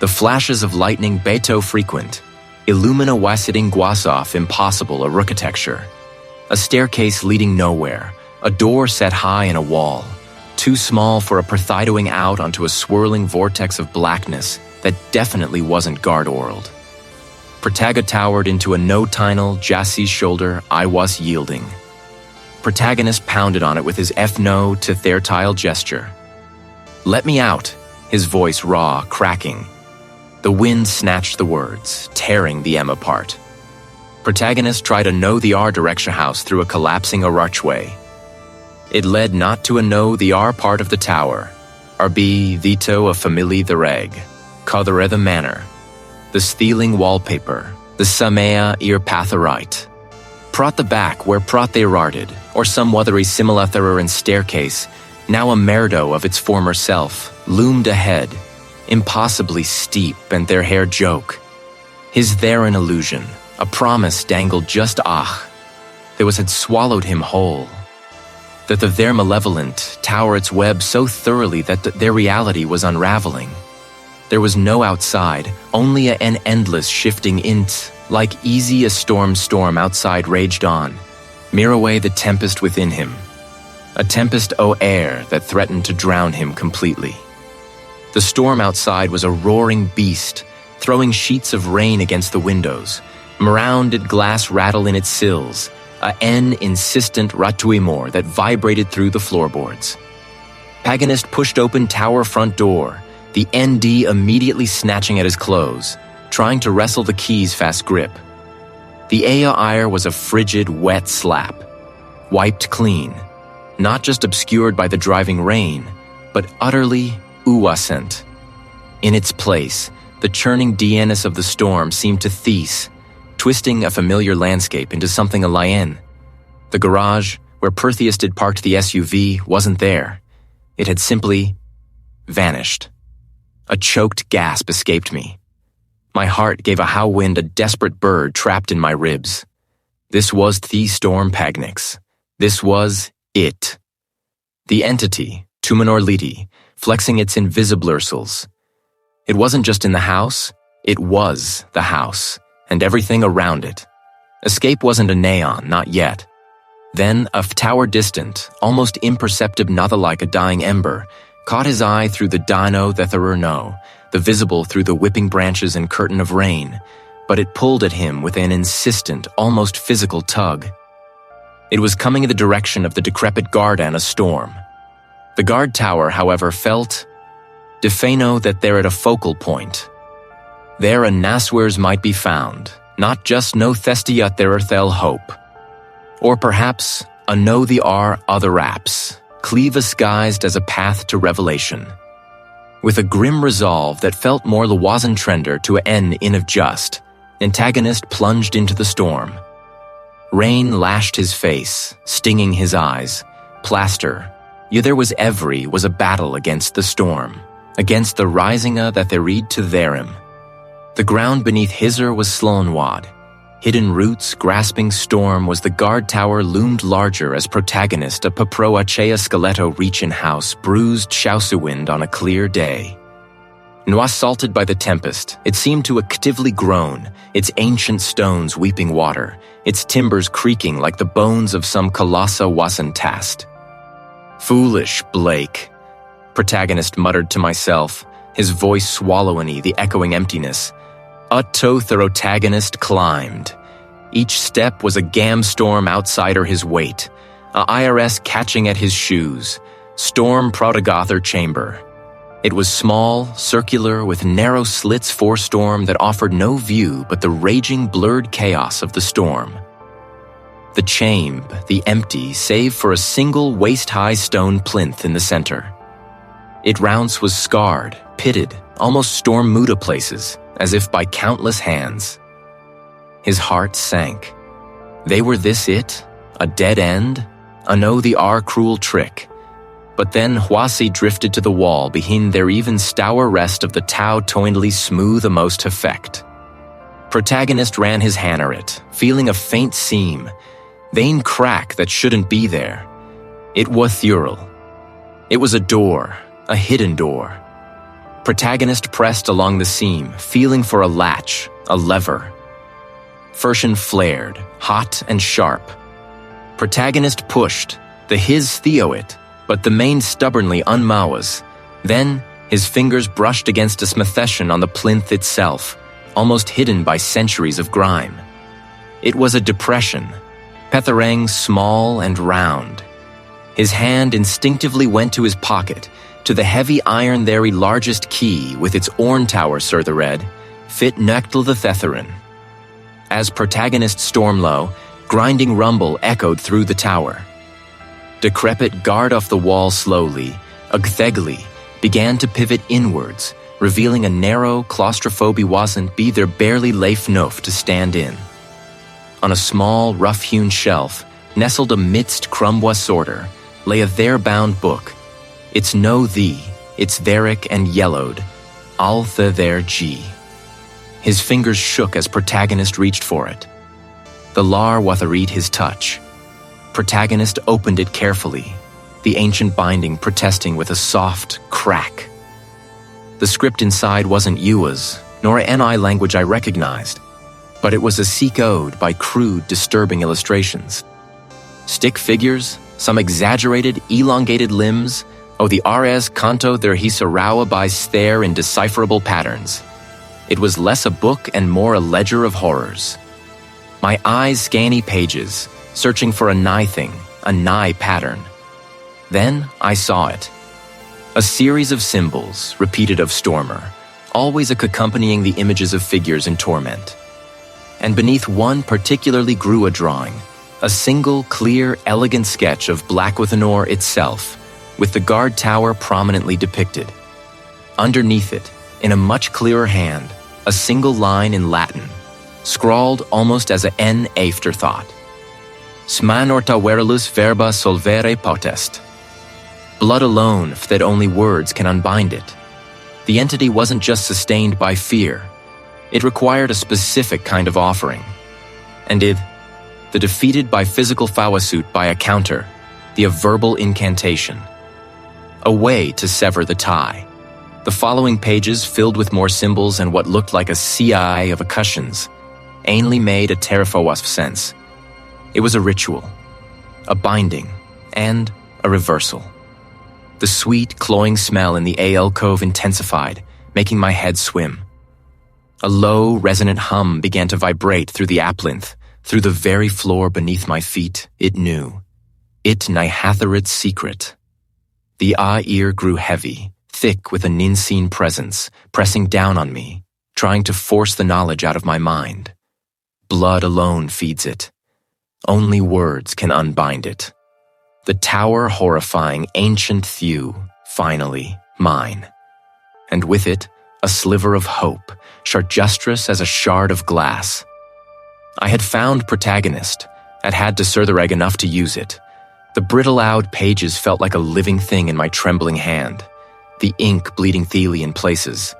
The flashes of lightning beto frequent, illumina wasiting guasoff impossible architecture. A staircase leading nowhere, a door set high in a wall, too small for a perthidoing out onto a swirling vortex of blackness that definitely wasn't guard-orled. Protaga towered into a no-tinal, Jassie's shoulder I was yielding. Protagonist pounded on it with his F-no to thertile gesture. "Let me out," his voice raw, cracking. The wind snatched the words, tearing the M apart. Protagonist tried to know the R direction house through a collapsing archway. It led not to a know the R part of the tower, or B vito a famili the reg, Cothere the manor, the stealing wallpaper, the Samea ear patherite. Prot the back where prot they rarted, or some wothery similatherer and staircase, now a merdo of its former self, loomed ahead, impossibly steep and their hair joke. His there an illusion, a promise dangled just there was had swallowed him whole. That the there malevolent tower its web so thoroughly that their reality was unraveling. There was no outside, only an endless shifting int, like easy a storm outside raged on, mere away the tempest within him. A tempest o' air that threatened to drown him completely. The storm outside was a roaring beast, throwing sheets of rain against the windows, marounded glass rattle in its sills, a insistent ratuimor that vibrated through the floorboards. Paganist pushed open tower front door, the ND immediately snatching at his clothes, trying to wrestle the key's fast grip. The Aya Ire was a frigid, wet slap, wiped clean, not just obscured by the driving rain, but utterly uwascent. In its place, the churning dienis of the storm seemed to thease, twisting a familiar landscape into something alien. The garage, where Pertheus had parked the SUV, wasn't there. It had simply vanished. A choked gasp escaped me. My heart gave a howwind, a desperate bird trapped in my ribs. This was the storm Pagnix. This was it. The entity, Tumanor Liti, flexing its invisiblurcils. It wasn't just in the house, it was the house, and everything around it. Escape wasn't a neon, not yet. Then, a tower distant, almost imperceptible, not like a dying ember, caught his eye through the dino no, the visible through the whipping branches and curtain of rain, but it pulled at him with an insistent, almost physical tug. It was coming in the direction of the decrepit guard and a storm. The guard tower, however, felt defano that they're at a focal point. There a Naswers might be found, not just no thestiat there thel hope. Or perhaps a no the are other apps, cleave disguised as a path to revelation. With a grim resolve that felt more Lawazan Trender to an in of just, antagonist plunged into the storm. Rain lashed his face, stinging his eyes. Plaster, there was a battle against the storm, against the risinga that they read to thereim. The ground beneath Hizer was Sloanwad. Hidden roots, grasping storm was the guard tower loomed larger as Protagonist, a Paproa Chea Skeleto reach-in house, bruised Shausuwind on a clear day. Nois salted by the tempest, it seemed to actively groan, its ancient stones weeping water, its timbers creaking like the bones of some colossa wasantast. Foolish Blake, Protagonist muttered to myself, his voice swallowing the echoing emptiness. Utto Protagonist climbed. Each step was a gam storm outsider his weight, a IRS catching at his shoes, storm Protagother chamber. It was small, circular, with narrow slits for storm that offered no view but the raging, blurred chaos of the storm. The chamb, the empty, save for a single waist-high stone plinth in the center. Its rounce was scarred, pitted, almost storm-muda places, as if by countless hands. His heart sank. They were this it? A dead end? A no the are cruel trick. But then Huasi drifted to the wall behind their even stour rest of the Tau toinly smooth a most effect. Protagonist ran his hand at it, feeling a faint seam, vein crack that shouldn't be there. It was Thural. It was a door, a hidden door. Protagonist pressed along the seam, feeling for a latch, a lever. Fershin flared, hot and sharp. Protagonist pushed, the his Theoit, but the main stubbornly unmawas. Then, his fingers brushed against a smethession on the plinth itself, almost hidden by centuries of grime. It was a depression, Petherang small and round. His hand instinctively went to his pocket, to the heavy iron there's largest key with its orn tower surthered, fit Nectal the Thetherin. As Protagonist stormlow, grinding rumble echoed through the tower. Decrepit guard off the wall slowly, Agthegli, began to pivot inwards, revealing a narrow claustrophobia wasn't be there barely leif nof to stand in. On a small, rough-hewn shelf, nestled amidst crumbwa sorter, lay a there-bound book. It's no thee, it's theric and yellowed, altha there G. His fingers shook as Protagonist reached for it. The lar wathareed his touch. Protagonist opened it carefully, the ancient binding protesting with a soft crack. The script inside wasn't Yua's, nor an NI language I recognized, but it was a Sikh ode by crude, disturbing illustrations. Stick figures, some exaggerated, elongated limbs, the res canto their hisarawa by stare in decipherable patterns. It was less a book and more a ledger of horrors. My eyes scanny pages, searching for a nigh thing, a nigh pattern. Then I saw it. A series of symbols, repeated of Stormer, always accompanying the images of figures in torment. And beneath one particularly grew a drawing, a single, clear, elegant sketch of Blackwood Manor itself, with the guard tower prominently depicted. Underneath it, in a much clearer hand, a single line in Latin, scrawled almost as an afterthought. Sman orta verulus verba solvere potest. Blood alone, that only words can unbind it. The entity wasn't just sustained by fear. It required a specific kind of offering. And the defeated by physical fawasuit by a counter, the verbal incantation. A way to sever the tie. The following pages, filled with more symbols and what looked like a CI of cushions, ainly made a terrifawasp sense. It was a ritual, a binding, and a reversal. The sweet, cloying smell in the alcove intensified, making my head swim. A low, resonant hum began to vibrate through the aplinth, through the very floor beneath my feet. It knew. It Nihatharit's secret. The ear grew heavy, thick with an unseen presence, pressing down on me, trying to force the knowledge out of my mind. Blood alone feeds it. Only words can unbind it. The tower horrifying ancient thew, finally mine. And with it, a sliver of hope, charjustrous as a shard of glass. I had found Protagonist, had to Surthereg enough to use it. The brittle-out pages felt like a living thing in my trembling hand, the ink bleeding theely in places.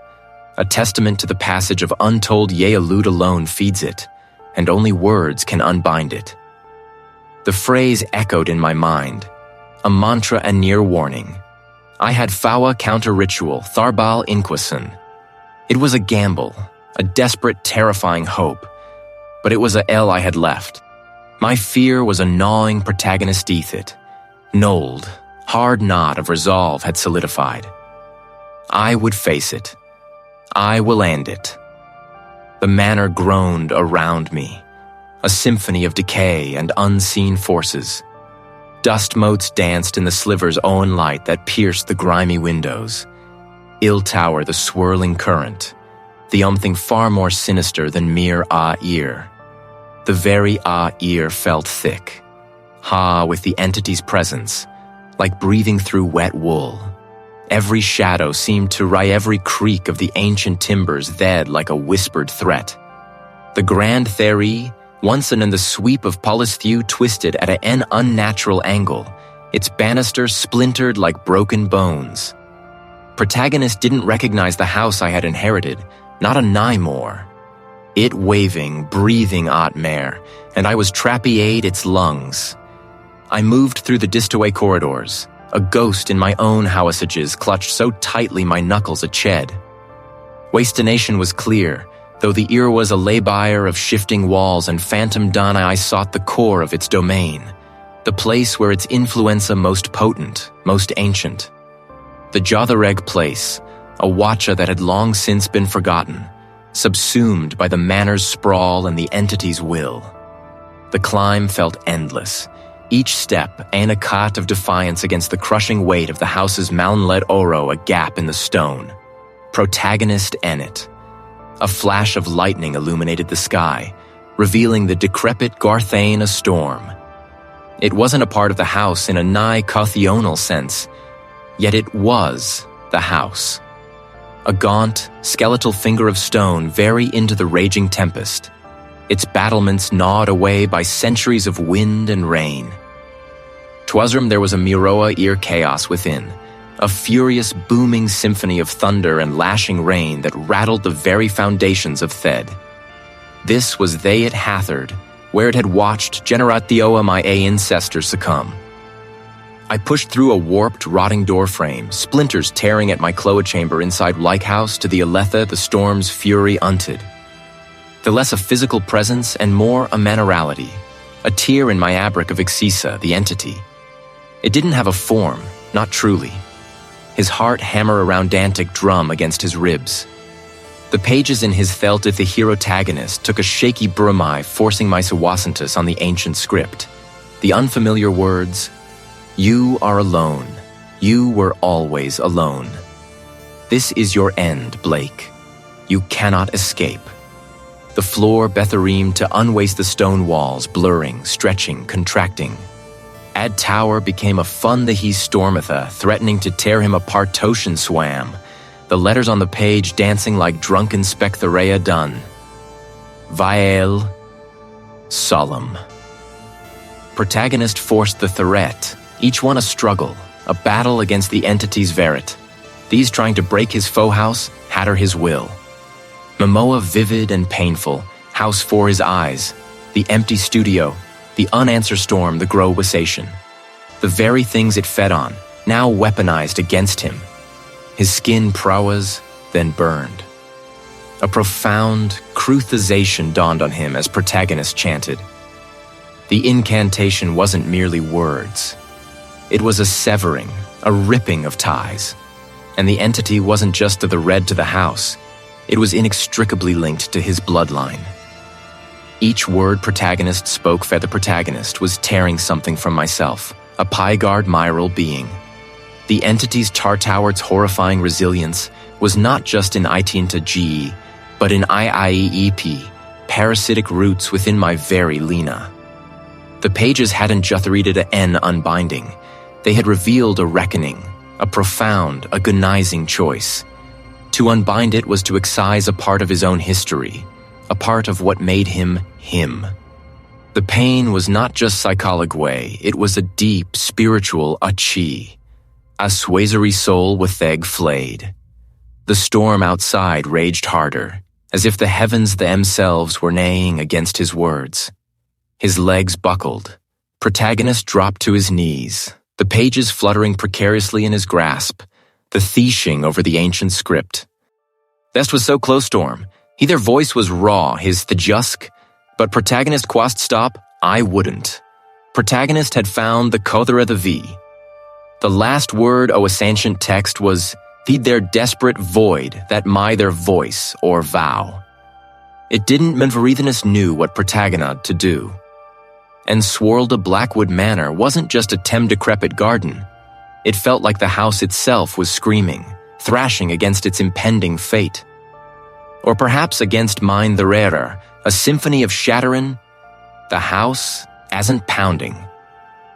A testament to the passage of untold Yealud alone feeds it, and only words can unbind it. The phrase echoed in my mind, a mantra and near warning. I had Fawa counter-ritual, Tharbal Inquison. It was a gamble, a desperate, terrifying hope, but it was a L I had left. My fear was a gnawing Protagonist it. Knolled, hard knot of resolve had solidified. I would face it. I will end it. The manor groaned around me, a symphony of decay and unseen forces. Dust motes danced in the sliver's own light that pierced the grimy windows. Ill tower the swirling current, the thing far more sinister than mere ear. The very ear felt thick, with the entity's presence, like breathing through wet wool. Every shadow seemed to wry every creak of the ancient timbers dead like a whispered threat. The grand theory, once and in the sweep of Polisthew twisted at an unnatural angle, its banisters splintered like broken bones. Protagonist didn't recognize the house I had inherited, not a nigh more. It waving, breathing mare, and I was trappeyed its lungs. I moved through the distaway corridors, a ghost in my own housages clutched so tightly my knuckles a ched. Wastination was clear, though the ear was a labyre of shifting walls and phantom dana. I sought the core of its domain, the place where its influenza most potent, most ancient. The Jothareg place, a watcha that had long since been forgotten, subsumed by the manor's sprawl and the entity's will. The climb felt endless, each step a cot of defiance against the crushing weight of the house's mountain-led oro, a gap in the stone. Protagonist en it. A flash of lightning illuminated the sky, revealing the decrepit Garthane a storm. It wasn't a part of the house in a nigh Cauthional sense, yet it was the house. A gaunt, skeletal finger of stone very into the raging tempest, its battlements gnawed away by centuries of wind and rain. Twasram there was a Miroa ear chaos within, a furious booming symphony of thunder and lashing rain that rattled the very foundations of Thed. This was they at Hathard, where it had watched Generatioa my ancestor succumb. I pushed through a warped, rotting doorframe, splinters tearing at my cloa chamber inside Lighthouse to the Aletha the storm's fury unted. The less a physical presence and more a manorality, a tear in my abric of Ixisa, the entity. It didn't have a form, not truly. His heart hammer around Dantic drum against his ribs. The pages in his Theltith the Protagonist took a shaky brumai, forcing my Sawasantus on the ancient script. The unfamiliar words, "You are alone. You were always alone. This is your end, Blake. You cannot escape. The floor Betharim to unwaste the stone walls, blurring, stretching, contracting. Ad tower became a fun the he stormetha, threatening to tear him apart Toshin swam, the letters on the page dancing like drunken spectherea done. Vael, solemn. Protagonist forced the threat, each one a struggle, a battle against the entity's verit. These trying to break his faux house, Hatter his will. Momoa vivid and painful, house for his eyes, the empty studio, the unanswered storm, the grow wissation. The very things it fed on, now weaponized against him. His skin prawas, then burned. A profound cruthization dawned on him as Protagonist chanted. The incantation wasn't merely words. It was a severing, a ripping of ties. And the entity wasn't just to the red to the house. It was inextricably linked to his bloodline. Each word Protagonist spoke fed the Protagonist was tearing something from myself, a Pygard Myral being. The entity's Tartoward's horrifying resilience was not just in Itinta G, but in IIEP, parasitic roots within my very Lena. The pages hadn't juthreated an N unbinding. They had revealed a reckoning, a profound, agonizing choice. To unbind it was to excise a part of his own history, a part of what made him him. The pain was not just psychologue, it was a deep, spiritual achi, a swazery soul with egg flayed. The storm outside raged harder, as if the heavens themselves were neighing against his words. His legs buckled. Protagonist dropped to his knees, the pages fluttering precariously in his grasp, the theeshing over the ancient script. Thest was so close, Storm. He their voice was raw, his thejusk, but Protagonist quast stop, I wouldn't. Protagonist had found the Kothera the V. The last word o' his ancient text was, feed their desperate void that my their voice or vow. It didn't mean Verithanus knew what Protagonist to do. And Swirlda Blackwood Manor wasn't just a decrepit garden. It felt like the house itself was screaming, thrashing against its impending fate. Or perhaps against mine the rarer, a symphony of shattering. The house, asn't pounding,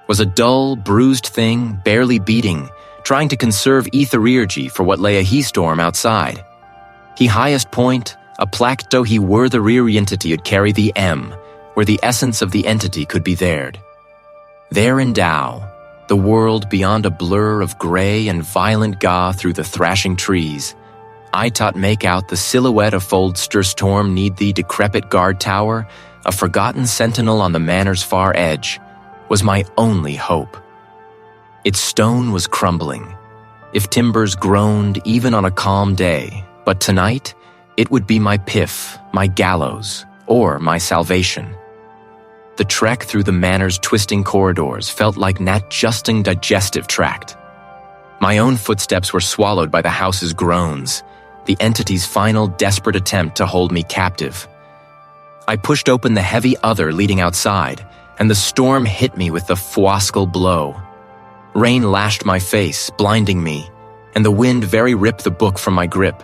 was a dull, bruised thing, barely beating, trying to conserve etherergy for what lay a he-storm outside. He highest point, a placto he were the rear entity would carry the M, where the essence of the entity could be thered. There in Tao, the world beyond a blur of gray and violent ga through the thrashing trees, I taught make out the silhouette of Foldster Storm need the decrepit guard tower, a forgotten sentinel on the manor's far edge, was my only hope. Its stone was crumbling. If timbers groaned even on a calm day, but tonight, it would be my piff, my gallows, or my salvation. The trek through the manor's twisting corridors felt like nat justing digestive tract. My own footsteps were swallowed by the house's groans, the entity's final desperate attempt to hold me captive. I pushed open the heavy other leading outside, and the storm hit me with the fwascal blow. Rain lashed my face, blinding me, and the wind very ripped the book from my grip.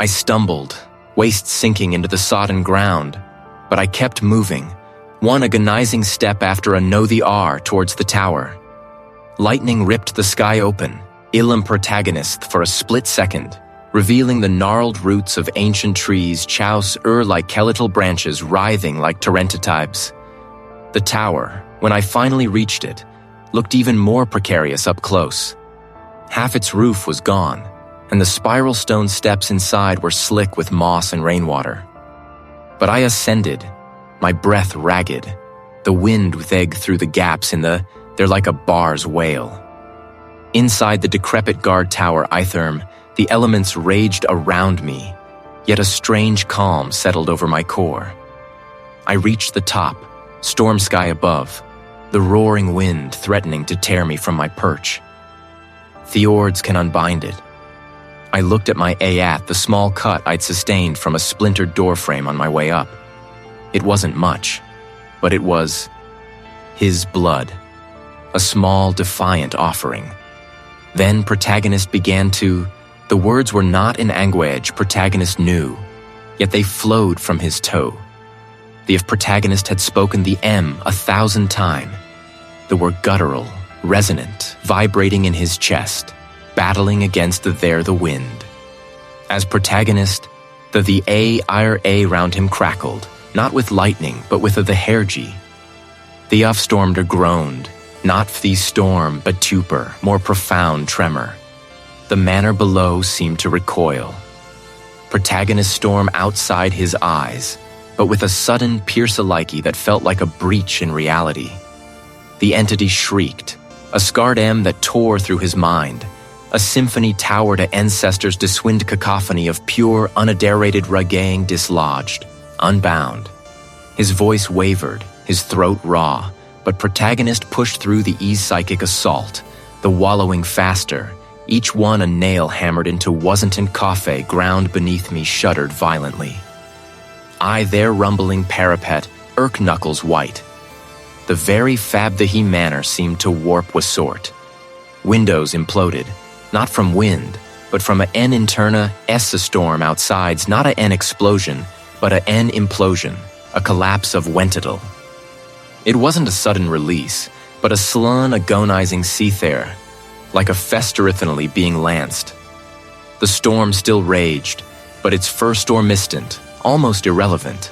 I stumbled, waist sinking into the sodden ground, but I kept moving, one agonizing step after a know the R towards the tower. Lightning ripped the sky open, Ilum Protagonist for a split second, revealing the gnarled roots of ancient trees chouse like skeletal branches writhing like torrentitibes. The tower, when I finally reached it, looked even more precarious up close. Half its roof was gone, and the spiral stone steps inside were slick with moss and rainwater. But I ascended, my breath ragged, the wind with egg through the gaps in they're like a bar's wail. Inside the decrepit guard tower Itherm, the elements raged around me, yet a strange calm settled over my core. I reached the top, storm sky above, the roaring wind threatening to tear me from my perch. Fjords can unbind it. I looked at my Ayat, the small cut I'd sustained from a splintered doorframe on my way up. It wasn't much, but it was his blood, a small, defiant offering. Then Protagonist began to. The words were not in language Protagonist knew, yet they flowed from his toe. The protagonist had spoken the M 1,000 times. They were guttural, resonant, vibrating in his chest, battling against the wind. As protagonist, the A round him crackled, not with lightning, but with the hergy. The stormed groaned, not the storm, but tupor, more profound tremor. The manor below seemed to recoil. Protagonist storm outside his eyes, but with a sudden pierce-alike that felt like a breach in reality. The entity shrieked, a scarred M that tore through his mind, a symphony tower to ancestors' diswind cacophony of pure, unadulterated ragaying dislodged, unbound. His voice wavered, his throat raw, but protagonist pushed through the psychic assault, the wallowing faster, each one a nail hammered into wasn't coffee ground beneath me shuddered violently. I their rumbling parapet, irk knuckles white. The very fab the manor seemed to warp with sort. Windows imploded, not from wind, but from a N interna S storm outsides, not a N explosion, but a N implosion, a collapse of wentidle. It wasn't a sudden release, but a slun agonizing seethere, like a festerithinally being lanced. The storm still raged, but its first mistant, almost irrelevant.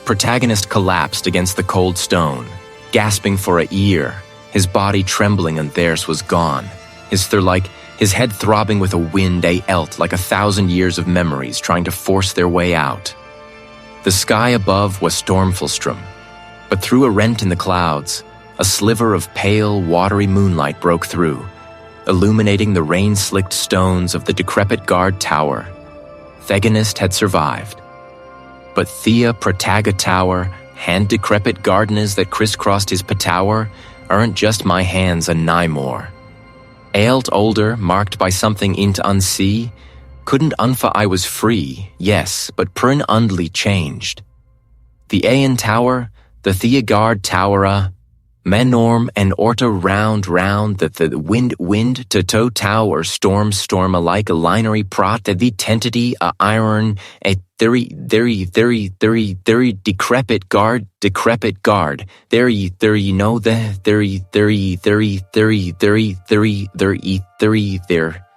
Protagonist collapsed against the cold stone, gasping for a ear, his body trembling and theirs was gone, his head throbbing with a wind elt like 1,000 years of memories trying to force their way out. The sky above was stormfulstrom, but through a rent in the clouds, a sliver of pale, watery moonlight broke through, illuminating the rain-slicked stones of the decrepit guard tower. Protagonist had survived. But Thea Protaga Tower, hand-decrepit gardeners that crisscrossed his patower, aren't just my hands a nigh more. Ailed older, marked by something into unsee, couldn't unfa I was free, yes, but prin undly changed. The Aeon Tower, the Thea Guard Towera, Menorm and Orta round that the wind to toe tower storm alike a linery prot that the tentity a iron a theory decrepit guard there you know the theory there